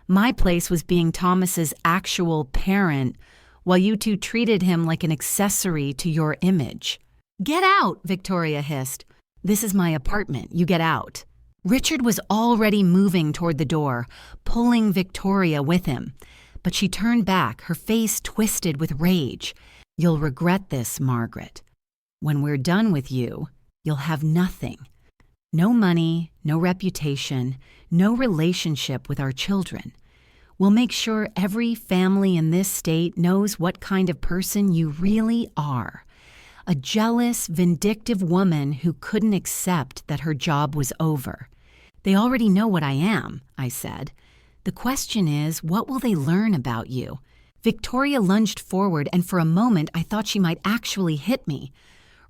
My place was being Thomas's actual parent while you two treated him like an accessory to your image. Get out, Victoria hissed. This is my apartment. You get out. Richard was already moving toward the door, pulling Victoria with him. But she turned back, her face twisted with rage. You'll regret this, Margaret. When we're done with you, you'll have nothing. No money, no reputation, no relationship with our children. We'll make sure every family in this state knows what kind of person you really are. A jealous, vindictive woman who couldn't accept that her job was over. They already know what I am, I said. The question is, what will they learn about you? Victoria lunged forward, and for a moment I thought she might actually hit me.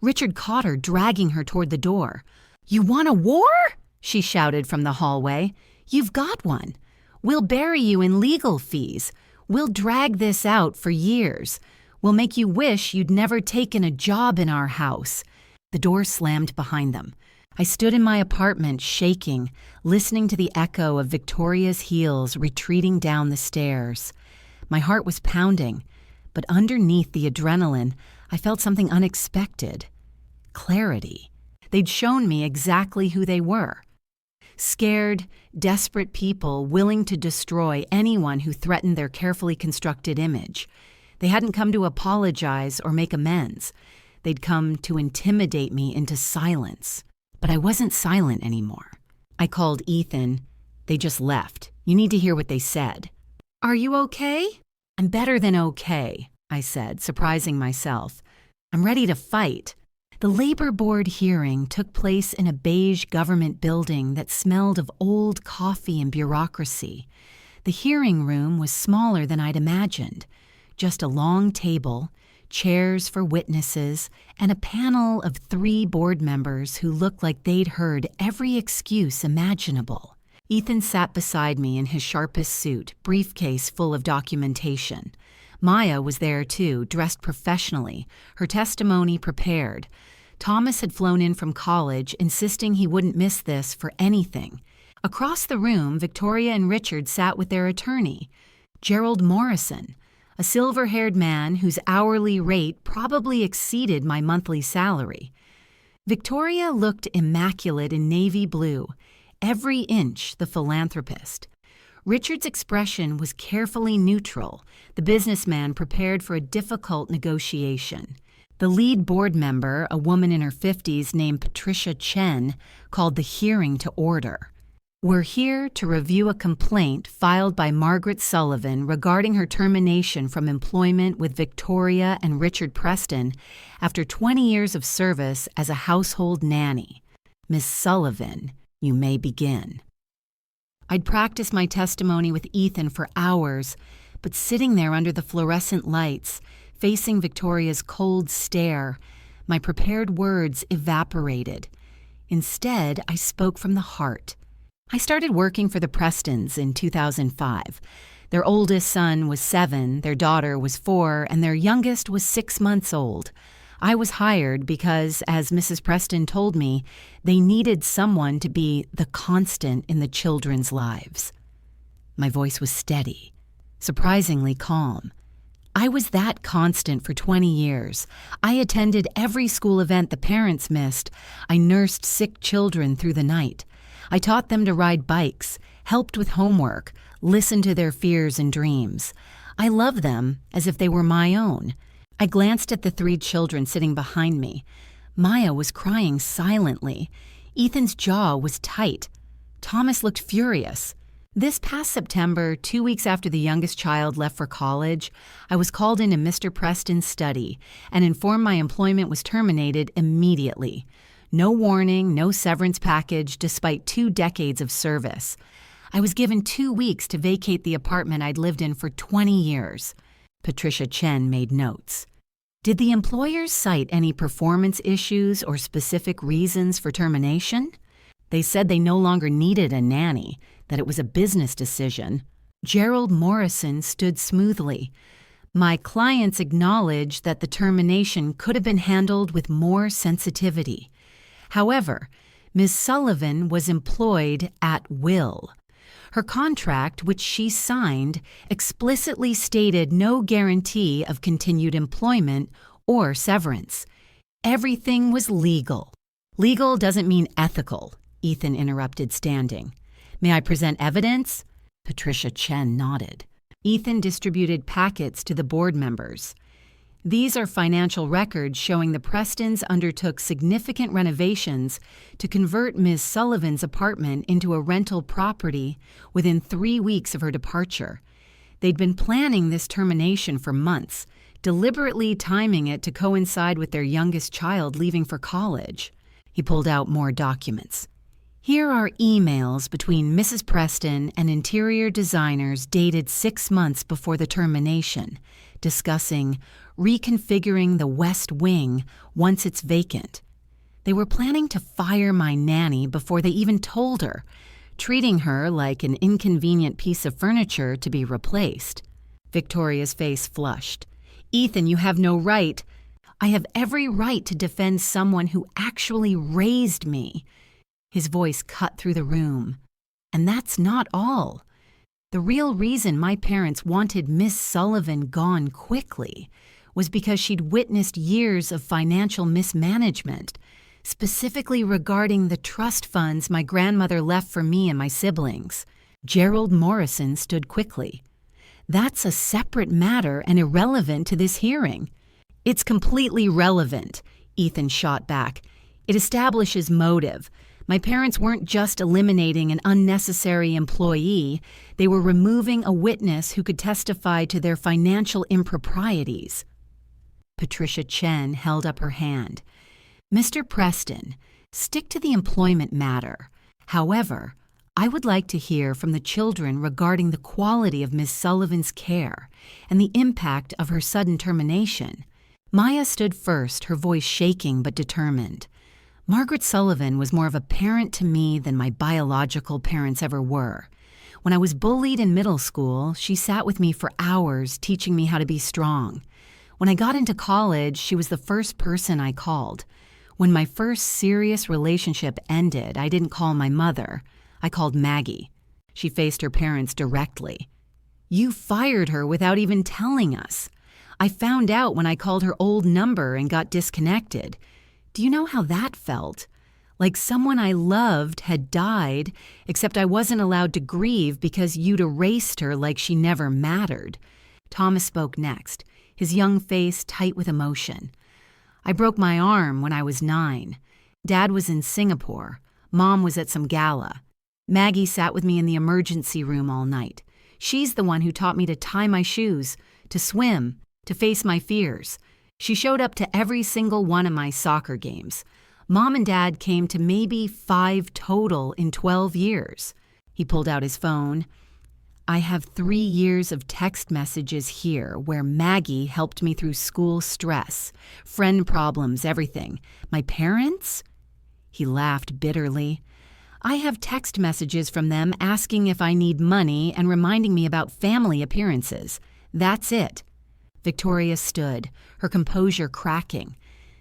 Richard caught her, dragging her toward the door. You want a war? She shouted from the hallway. You've got one. We'll bury you in legal fees. We'll drag this out for years. We'll make you wish you'd never taken a job in our house. The door slammed behind them. I stood in my apartment, shaking, listening to the echo of Victoria's heels retreating down the stairs. My heart was pounding, but underneath the adrenaline, I felt something unexpected. clarity. They'd shown me exactly who they were. Scared, desperate people willing to destroy anyone who threatened their carefully constructed image. They hadn't come to apologize or make amends. They'd come to intimidate me into silence. But I wasn't silent anymore. I called Ethan. They just left. You need to hear what they said. Are you okay? I'm better than okay, I said, surprising myself. I'm ready to fight. The labor board hearing took place in a beige government building that smelled of old coffee and bureaucracy. The hearing room was smaller than I'd imagined. Just a long table, chairs for witnesses, and a panel of 3 board members who looked like they'd heard every excuse imaginable. Ethan sat beside me in his sharpest suit, briefcase full of documentation. Maya was there too, dressed professionally, her testimony prepared. Thomas had flown in from college, insisting he wouldn't miss this for anything. Across the room, Victoria and Richard sat with their attorney, Gerald Morrison, a silver-haired man whose hourly rate probably exceeded my monthly salary. Victoria looked immaculate in navy blue, every inch the philanthropist. Richard's expression was carefully neutral, the businessman prepared for a difficult negotiation. The lead board member, a woman in her 50s named Patricia Chen, called the hearing to order. We're here to review a complaint filed by Margaret Sullivan regarding her termination from employment with Victoria and Richard Preston after 20 years of service as a household nanny. Miss Sullivan, you may begin. I'd practiced my testimony with Ethan for hours, but sitting there under the fluorescent lights, facing Victoria's cold stare, my prepared words evaporated. Instead, I spoke from the heart. I started working for the Prestons in 2005. Their oldest son was 7, their daughter was 4, and their youngest was 6 months old. I was hired because, as Mrs. Preston told me, they needed someone to be the constant in the children's lives. My voice was steady, surprisingly calm. I was that constant for 20 years. I attended every school event the parents missed. I nursed sick children through the night. I taught them to ride bikes, helped with homework, listened to their fears and dreams. I loved them as if they were my own. I glanced at the 3 children sitting behind me. Maya was crying silently. Ethan's jaw was tight. Thomas looked furious. This past September, 2 weeks after the youngest child left for college, I was called into Mr. Preston's study and informed my employment was terminated immediately. No warning, no severance package, despite 2 decades of service. I was given 2 weeks to vacate the apartment I'd lived in for 20 years. Patricia Chen made notes. Did the employers cite any performance issues or specific reasons for termination? They said they no longer needed a nanny, that it was a business decision. Gerald Morrison stood smoothly. My clients acknowledged that the termination could have been handled with more sensitivity. However, Ms. Sullivan was employed at will. Her contract, which she signed, explicitly stated no guarantee of continued employment or severance. Everything was legal. Legal doesn't mean ethical, Ethan interrupted, standing. May I present evidence? Patricia Chen nodded. Ethan distributed packets to the board members. These are financial records showing the Prestons undertook significant renovations to convert Ms. Sullivan's apartment into a rental property within 3 weeks of her departure. They'd been planning this termination for months, deliberately timing it to coincide with their youngest child leaving for college. He pulled out more documents. Here are emails between Mrs. Preston and interior designers dated 6 months before the termination, discussing reconfiguring the West Wing once it's vacant. They were planning to fire my nanny before they even told her, treating her like an inconvenient piece of furniture to be replaced. Victoria's face flushed. Ethan, you have no right. I have every right to defend someone who actually raised me. His voice cut through the room. And that's not all. The real reason my parents wanted Miss Sullivan gone quickly was because she'd witnessed years of financial mismanagement, specifically regarding the trust funds my grandmother left for me and my siblings. Gerald Morrison stood quickly. That's a separate matter and irrelevant to this hearing. It's completely relevant, Ethan shot back. It establishes motive. My parents weren't just eliminating an unnecessary employee, they were removing a witness who could testify to their financial improprieties. Patricia Chen held up her hand. Mr. Preston, stick to the employment matter. However, I would like to hear from the children regarding the quality of Ms. Sullivan's care and the impact of her sudden termination. Maya stood first, her voice shaking but determined. Margaret Sullivan was more of a parent to me than my biological parents ever were. When I was bullied in middle school, she sat with me for hours teaching me how to be strong. When I got into college, she was the first person I called. When my first serious relationship ended, I didn't call my mother. I called Maggie. She faced her parents directly. You fired her without even telling us. I found out when I called her old number and got disconnected. Do you know how that felt? Like someone I loved had died, except I wasn't allowed to grieve because you'd erased her like she never mattered. Thomas spoke next, his young face tight with emotion. I broke my arm when I was 9. Dad was in Singapore. Mom was at some gala. Maggie sat with me in the emergency room all night. She's the one who taught me to tie my shoes, to swim, to face my fears. She showed up to every single one of my soccer games. Mom and Dad came to maybe 5 total in 12 years. He pulled out his phone. I have 3 years of text messages here where Maggie helped me through school stress, friend problems, everything. My parents? He laughed bitterly. I have text messages from them asking if I need money and reminding me about family appearances. That's it. Victoria stood, her composure cracking.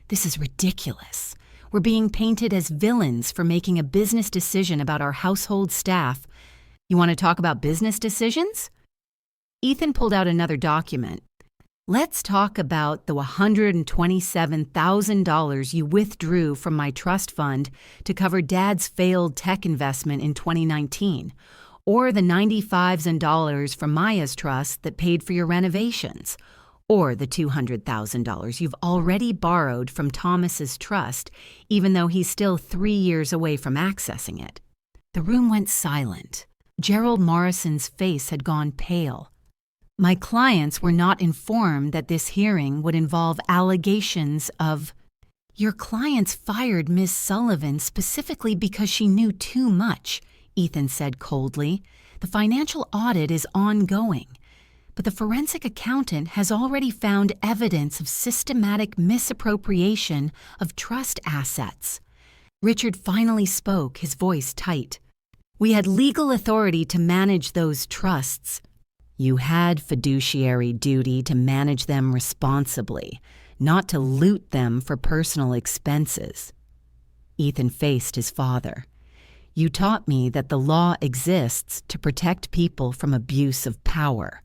This is ridiculous. We're being painted as villains for making a business decision about our household staff. You want to talk about business decisions? Ethan pulled out another document. Let's talk about the $127,000 you withdrew from my trust fund to cover Dad's failed tech investment in 2019, or the $95,000 from Maya's trust that paid for your renovations, or the $200,000 you've already borrowed from Thomas's trust, even though he's still 3 years away from accessing it. The room went silent. Gerald Morrison's face had gone pale. My clients were not informed that this hearing would involve allegations of... Your clients fired Ms. Sullivan specifically because she knew too much, Ethan said coldly. The financial audit is ongoing. But the forensic accountant has already found evidence of systematic misappropriation of trust assets. Richard finally spoke, his voice tight. We had legal authority to manage those trusts. You had fiduciary duty to manage them responsibly, not to loot them for personal expenses. Ethan faced his father. You taught me that the law exists to protect people from abuse of power.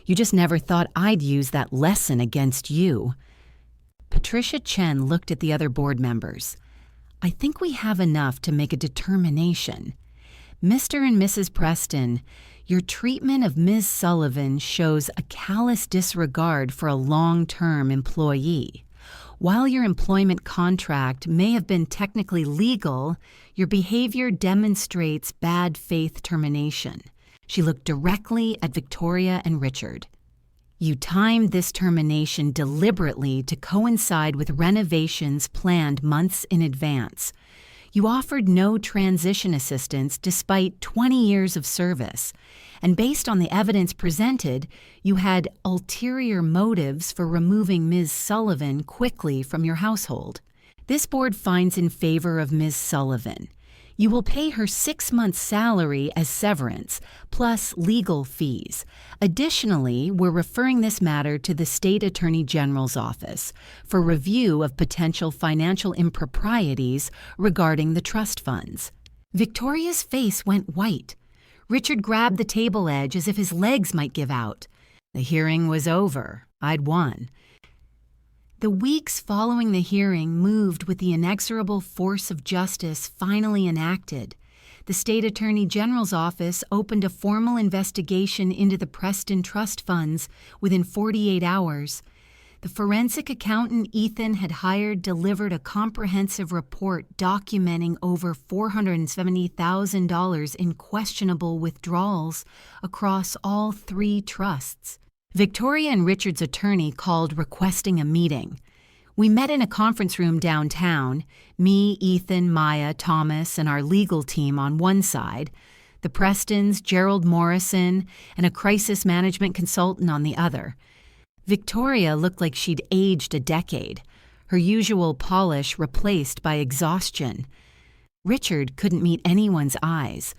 You just never thought I'd use that lesson against you. Patricia Chen looked at the other board members. I think we have enough to make a determination. Mr. and Mrs. Preston, your treatment of Ms. Sullivan shows a callous disregard for a long-term employee. While your employment contract may have been technically legal, your behavior demonstrates bad faith termination. She looked directly at Victoria and Richard. You timed this termination deliberately to coincide with renovations planned months in advance. You offered no transition assistance despite 20 years of service, and based on the evidence presented, you had ulterior motives for removing Ms. Sullivan quickly from your household. This board finds in favor of Ms. Sullivan. You will pay her 6 months' salary as severance, plus legal fees. Additionally, we're referring this matter to the State Attorney General's office for review of potential financial improprieties regarding the trust funds. Victoria's face went white. Richard grabbed the table edge as if his legs might give out. The hearing was over. I'd won. The weeks following the hearing moved with the inexorable force of justice finally enacted. The state attorney general's office opened a formal investigation into the Preston trust funds within 48 hours. The forensic accountant Ethan had hired delivered a comprehensive report documenting over $470,000 in questionable withdrawals across all 3 trusts. Victoria and Richard's attorney called requesting a meeting. We met in a conference room downtown, me, Ethan, Maya, Thomas, and our legal team on one side, the Prestons, Gerald Morrison, and a crisis management consultant on the other. Victoria looked like she'd aged a decade, her usual polish replaced by exhaustion. Richard couldn't meet anyone's eyes.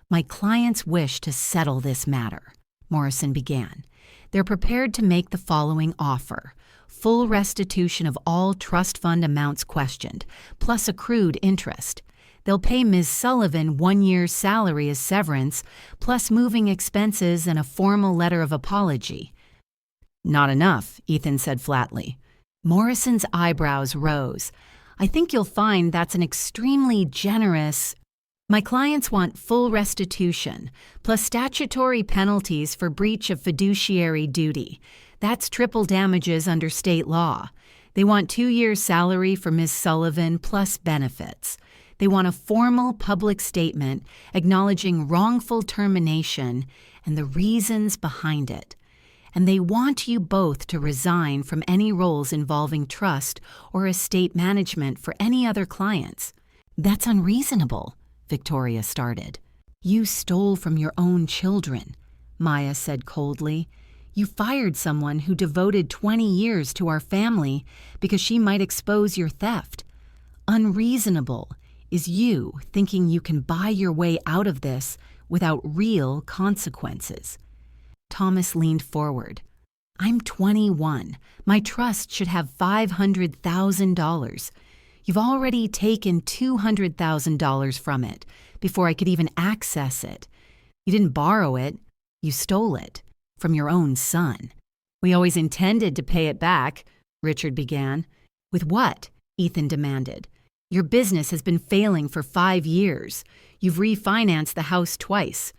My clients wish to settle this matter, Morrison began. They're prepared to make the following offer: full restitution of all trust fund amounts questioned, plus accrued interest. They'll pay Ms. Sullivan 1 year's salary as severance, plus moving expenses and a formal letter of apology. Not enough, Ethan said flatly. Morrison's eyebrows rose. I think you'll find that's an extremely generous... My clients want full restitution, plus statutory penalties for breach of fiduciary duty. That's triple damages under state law. They want 2 years' salary for Ms. Sullivan, plus benefits. They want a formal public statement acknowledging wrongful termination and the reasons behind it. And they want you both to resign from any roles involving trust or estate management for any other clients. That's unreasonable, Victoria started. You stole from your own children, Maya said coldly. You fired someone who devoted 20 years to our family because she might expose your theft. Unreasonable is you thinking you can buy your way out of this without real consequences. Thomas leaned forward. I'm 21. My trust should have $500,000. You've already taken $200,000 from it before I could even access it. You didn't borrow it. You stole it from your own son. We always intended to pay it back, Richard began. With what? Ethan demanded. Your business has been failing for 5 years. You've refinanced the house twice.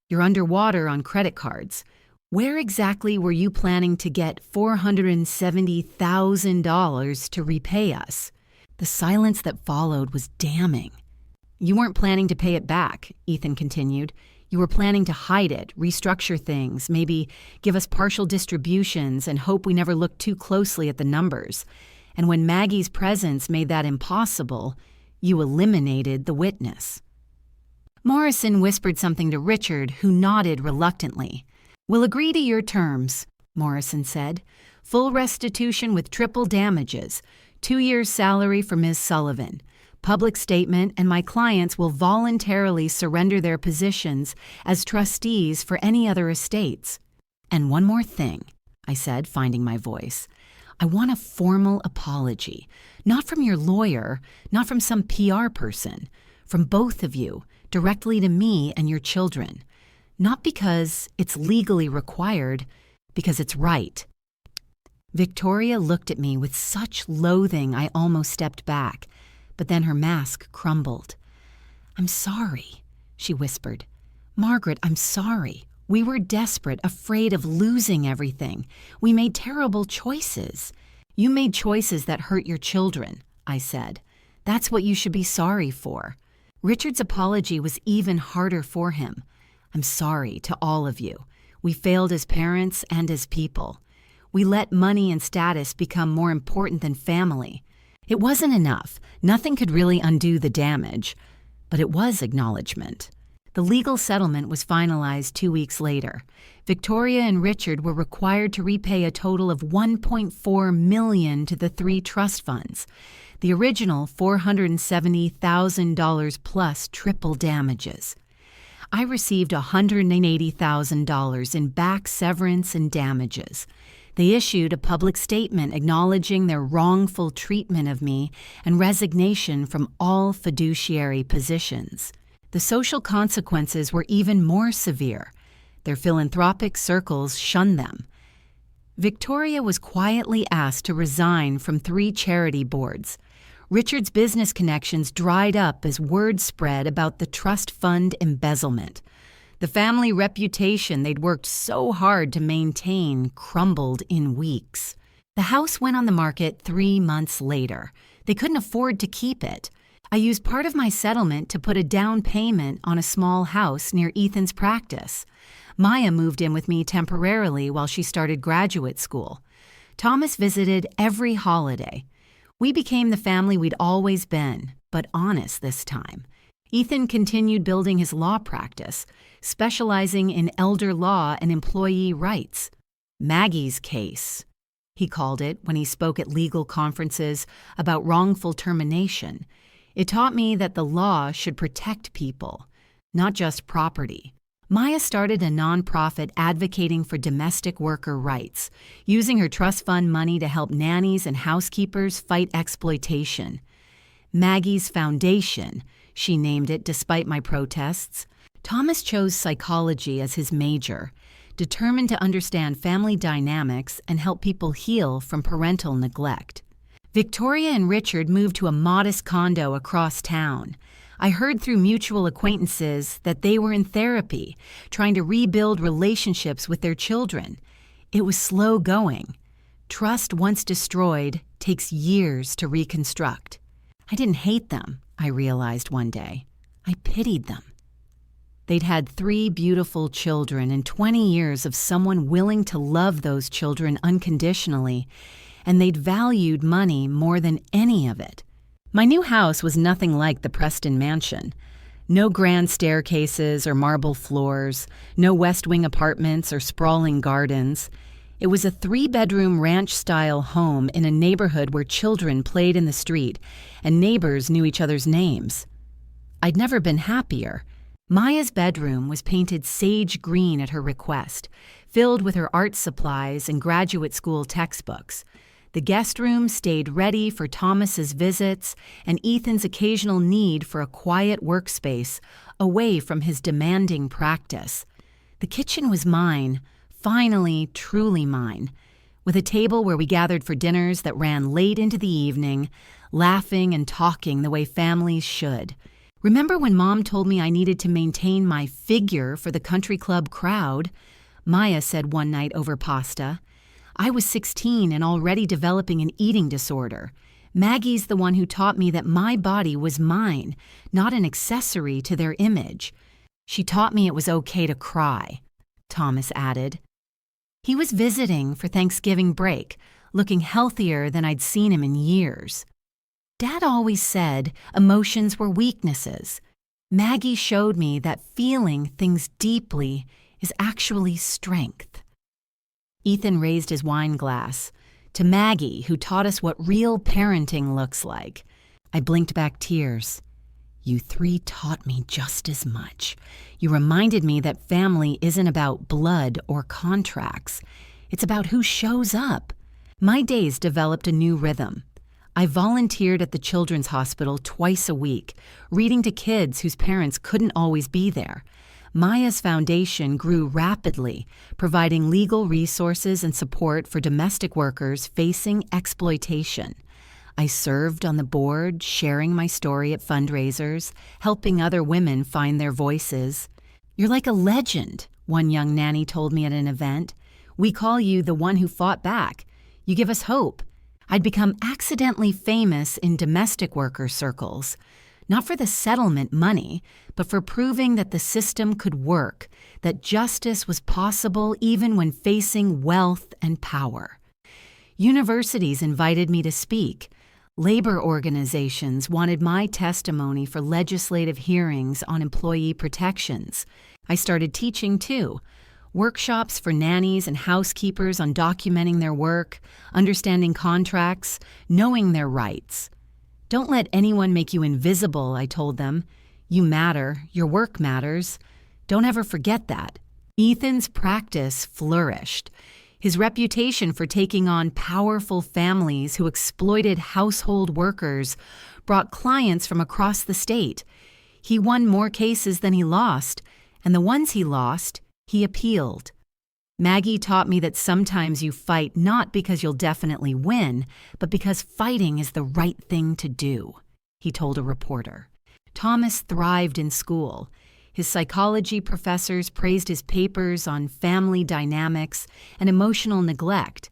You're underwater on credit cards. Where exactly were you planning to get $470,000 to repay us? The silence that followed was damning. You weren't planning to pay it back, Ethan continued. You were planning to hide it, restructure things, maybe give us partial distributions and hope we never looked too closely at the numbers. And when Maggie's presence made that impossible, you eliminated the witness. Morrison whispered something to Richard, who nodded reluctantly. We'll agree to your terms, Morrison said. Full restitution with triple damages, 2 years' salary for Ms. Sullivan. Public statement, and my clients will voluntarily surrender their positions as trustees for any other estates. And one more thing, I said, finding my voice. I want a formal apology, not from your lawyer, not from some PR person, from both of you, directly to me and your children. Not because it's legally required, because it's right. Victoria looked at me with such loathing I almost stepped back, but then her mask crumbled. I'm sorry, she whispered. Margaret, I'm sorry. We were desperate, afraid of losing everything. We made terrible choices. You made choices that hurt your children, I said. That's what you should be sorry for. Richard's apology was even harder for him. I'm sorry to all of you. We failed as parents and as people. We let money and status become more important than family. It wasn't enough. Nothing could really undo the damage. But it was acknowledgement. The legal settlement was finalized 2 weeks later. Victoria and Richard were required to repay a total of $1.4 million to the 3 trust funds. The original $470,000 plus triple damages. I received $180,000 in back severance and damages. They issued a public statement acknowledging their wrongful treatment of me and resignation from all fiduciary positions. The social consequences were even more severe. Their philanthropic circles shunned them. Victoria was quietly asked to resign from 3 charity boards. Richard's business connections dried up as word spread about the trust fund embezzlement. The family reputation they'd worked so hard to maintain crumbled in weeks. The house went on the market 3 months later. They couldn't afford to keep it. I used part of my settlement to put a down payment on a small house near Ethan's practice. Maya moved in with me temporarily while she started graduate school. Thomas visited every holiday. We became the family we'd always been, but honest this time. Ethan continued building his law practice, specializing in elder law and employee rights. Maggie's case, he called it when he spoke at legal conferences about wrongful termination. It taught me that the law should protect people, not just property. Maya started a nonprofit advocating for domestic worker rights, using her trust fund money to help nannies and housekeepers fight exploitation. Maggie's Foundation, she named it despite my protests. Thomas chose psychology as his major, determined to understand family dynamics and help people heal from parental neglect. Victoria and Richard moved to a modest condo across town. I heard through mutual acquaintances that they were in therapy, trying to rebuild relationships with their children. It was slow going. Trust once destroyed takes years to reconstruct. I didn't hate them, I realized one day. I pitied them. They'd had 3 beautiful children and 20 years of someone willing to love those children unconditionally, and they'd valued money more than any of it. My new house was nothing like the Preston mansion. No grand staircases or marble floors, no West Wing apartments or sprawling gardens. It was a 3-bedroom ranch-style home in a neighborhood where children played in the street and neighbors knew each other's names. I'd never been happier. Maya's bedroom was painted sage green at her request, filled with her art supplies and graduate school textbooks. The guest room stayed ready for Thomas's visits and Ethan's occasional need for a quiet workspace away from his demanding practice. The kitchen was mine, finally truly mine, with a table where we gathered for dinners that ran late into the evening, laughing and talking the way families should. Remember when Mom told me I needed to maintain my figure for the country club crowd? Maya said one night over pasta. I was 16 and already developing an eating disorder. Maggie's the one who taught me that my body was mine, not an accessory to their image. She taught me it was okay to cry, Thomas added. He was visiting for Thanksgiving break, looking healthier than I'd seen him in years. Dad always said emotions were weaknesses. Maggie showed me that feeling things deeply is actually strength. Ethan raised his wine glass. To Maggie, who taught us what real parenting looks like. I blinked back tears. You 3 taught me just as much. You reminded me that family isn't about blood or contracts. It's about who shows up. My days developed a new rhythm. I volunteered at the Children's Hospital twice a week, reading to kids whose parents couldn't always be there. Maya's foundation grew rapidly, providing legal resources and support for domestic workers facing exploitation. I served on the board, sharing my story at fundraisers, helping other women find their voices. You're like a legend, one young nanny told me at an event. We call you the one who fought back. You give us hope. I'd become accidentally famous in domestic worker circles. Not for the settlement money, but for proving that the system could work, that justice was possible even when facing wealth and power. Universities invited me to speak. Labor organizations wanted my testimony for legislative hearings on employee protections. I started teaching too. Workshops for nannies and housekeepers on documenting their work, understanding contracts, knowing their rights. Don't let anyone make you invisible, I told them. You matter. Your work matters. Don't ever forget that. Ethan's practice flourished. His reputation for taking on powerful families who exploited household workers brought clients from across the state. He won more cases than he lost, and the ones he lost, he appealed. Maggie taught me that sometimes you fight not because you'll definitely win, but because fighting is the right thing to do, he told a reporter. Thomas thrived in school. His psychology professors praised his papers on family dynamics and emotional neglect.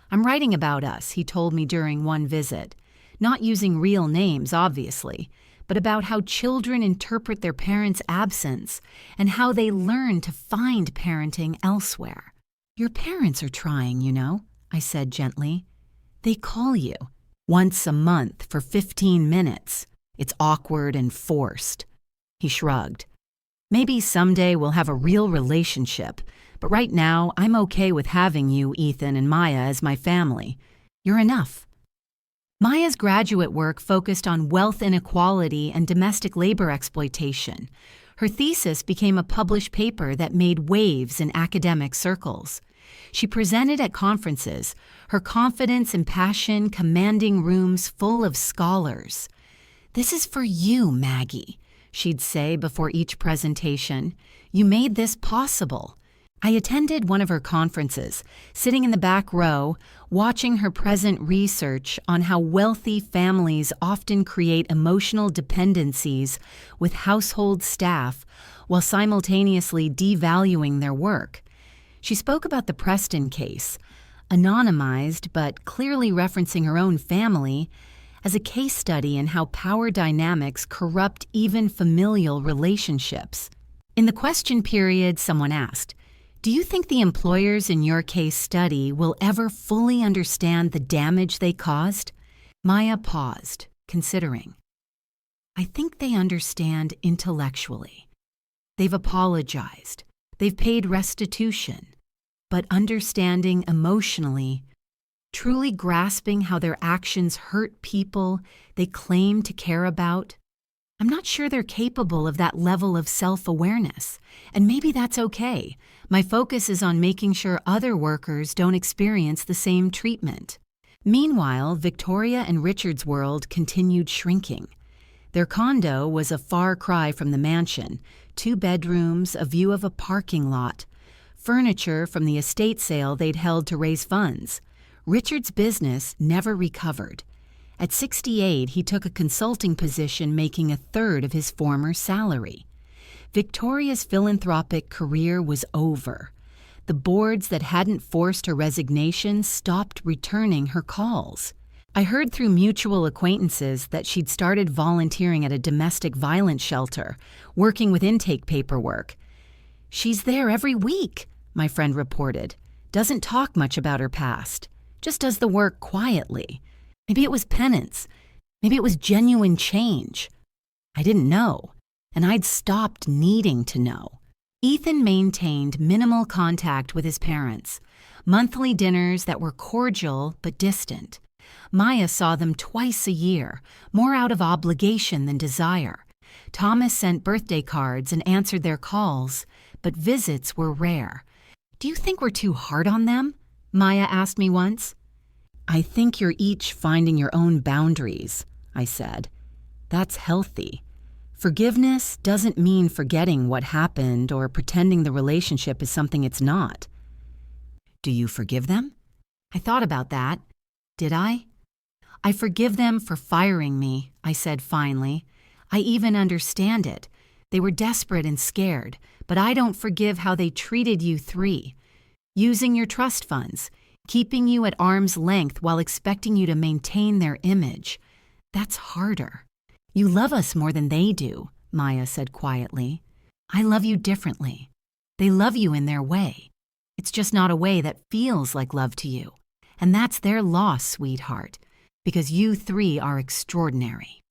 I'm writing about us, he told me during one visit. Not using real names, obviously, but about how children interpret their parents' absence and how they learn to find parenting elsewhere. Your parents are trying, you know, I said gently. They call you once a month for 15 minutes. It's awkward and forced. He shrugged. Maybe someday we'll have a real relationship, but right now I'm okay with having you, Ethan, and Maya as my family. You're enough. Maya's graduate work focused on wealth inequality and domestic labor exploitation. Her thesis became a published paper that made waves in academic circles. She presented at conferences, her confidence and passion commanding rooms full of scholars. "This is for you, Maggie," she'd say before each presentation. "You made this possible." I attended one of her conferences, sitting in the back row, watching her present research on how wealthy families often create emotional dependencies with household staff while simultaneously devaluing their work. She spoke about the Preston case, anonymized but clearly referencing her own family, as a case study in how power dynamics corrupt even familial relationships. In the question period, someone asked, "Do you think the employers in your case study will ever fully understand the damage they caused?" Maya paused, considering. "I think they understand intellectually. They've apologized. They've paid restitution. But understanding emotionally, truly grasping how their actions hurt people they claim to care about, I'm not sure they're capable of that level of self-awareness, and maybe that's okay. My focus is on making sure other workers don't experience the same treatment." Meanwhile, Victoria and Richard's world continued shrinking. Their condo was a far cry from the mansion, 2 bedrooms, a view of a parking lot, furniture from the estate sale they'd held to raise funds. Richard's business never recovered. At 68, he took a consulting position making 1/3 of his former salary. Victoria's philanthropic career was over. The boards that hadn't forced her resignation stopped returning her calls. I heard through mutual acquaintances that she'd started volunteering at a domestic violence shelter, working with intake paperwork. "She's there every week," my friend reported. "Doesn't talk much about her past. Just does the work quietly. Maybe it was penance. Maybe it was genuine change. I didn't know, and I'd stopped needing to know." Ethan maintained minimal contact with his parents, monthly dinners that were cordial but distant. Maya saw them twice a year, more out of obligation than desire. Thomas sent birthday cards and answered their calls, but visits were rare. "Do you think we're too hard on them?" Maya asked me once. "I think you're each finding your own boundaries," I said. "That's healthy. Forgiveness doesn't mean forgetting what happened or pretending the relationship is something it's not." "Do you forgive them?" I thought about that. Did I? "I forgive them for firing me," I said finally. "I even understand it. They were desperate and scared, but I don't forgive how they treated you 3. Using your trust funds, keeping you at arm's length while expecting you to maintain their image. That's harder." "You love us more than they do," Maya said quietly. "I love you differently. They love you in their way. It's just not a way that feels like love to you. And that's their loss, sweetheart, because you 3 are extraordinary."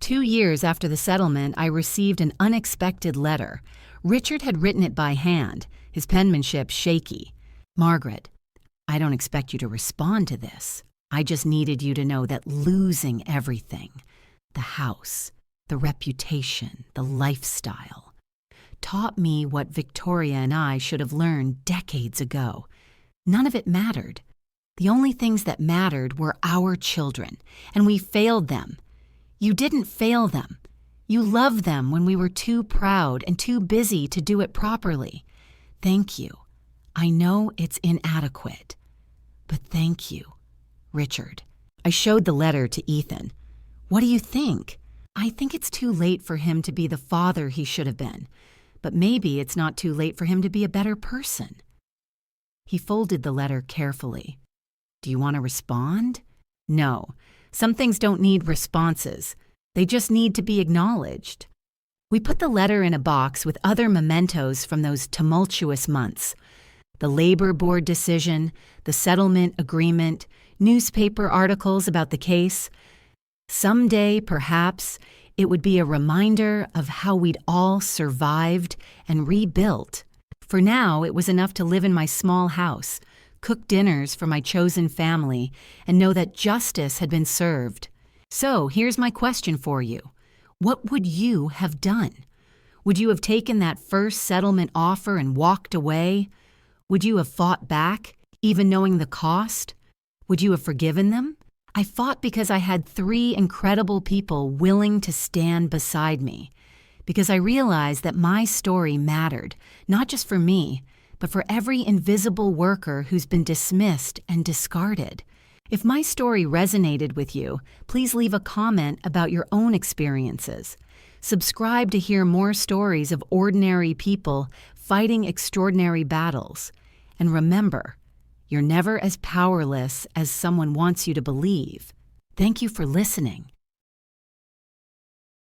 2 years after the settlement, I received an unexpected letter. Richard had written it by hand, his penmanship shaky. "Margaret, I don't expect you to respond to this. I just needed you to know that losing everything, the house, the reputation, the lifestyle, taught me what Victoria and I should have learned decades ago. None of it mattered. The only things that mattered were our children, and we failed them. You didn't fail them. You loved them when we were too proud and too busy to do it properly. Thank you. I know it's inadequate, but thank you, Richard. I showed the letter to Ethan. What do you think? I think it's too late for him to be the father he should have been, but maybe it's not too late for him to be a better person. He folded the letter carefully. Do you want to respond? No. Some things don't need responses. They just need to be acknowledged. We put the letter in a box with other mementos from those tumultuous months. The labor board decision, the settlement agreement, newspaper articles about the case. Someday, perhaps, it would be a reminder of how we'd all survived and rebuilt. For now, it was enough to live in my small house, cook dinners for my chosen family, and know that justice had been served. So, here's my question for you. What would you have done? Would you have taken that first settlement offer and walked away? Would you have fought back, even knowing the cost? Would you have forgiven them? I fought because I had 3 incredible people willing to stand beside me, because I realized that my story mattered, not just for me, but for every invisible worker who's been dismissed and discarded. If my story resonated with you, please leave a comment about your own experiences. Subscribe to hear more stories of ordinary people fighting extraordinary battles. And remember, you're never as powerless as someone wants you to believe. Thank you for listening.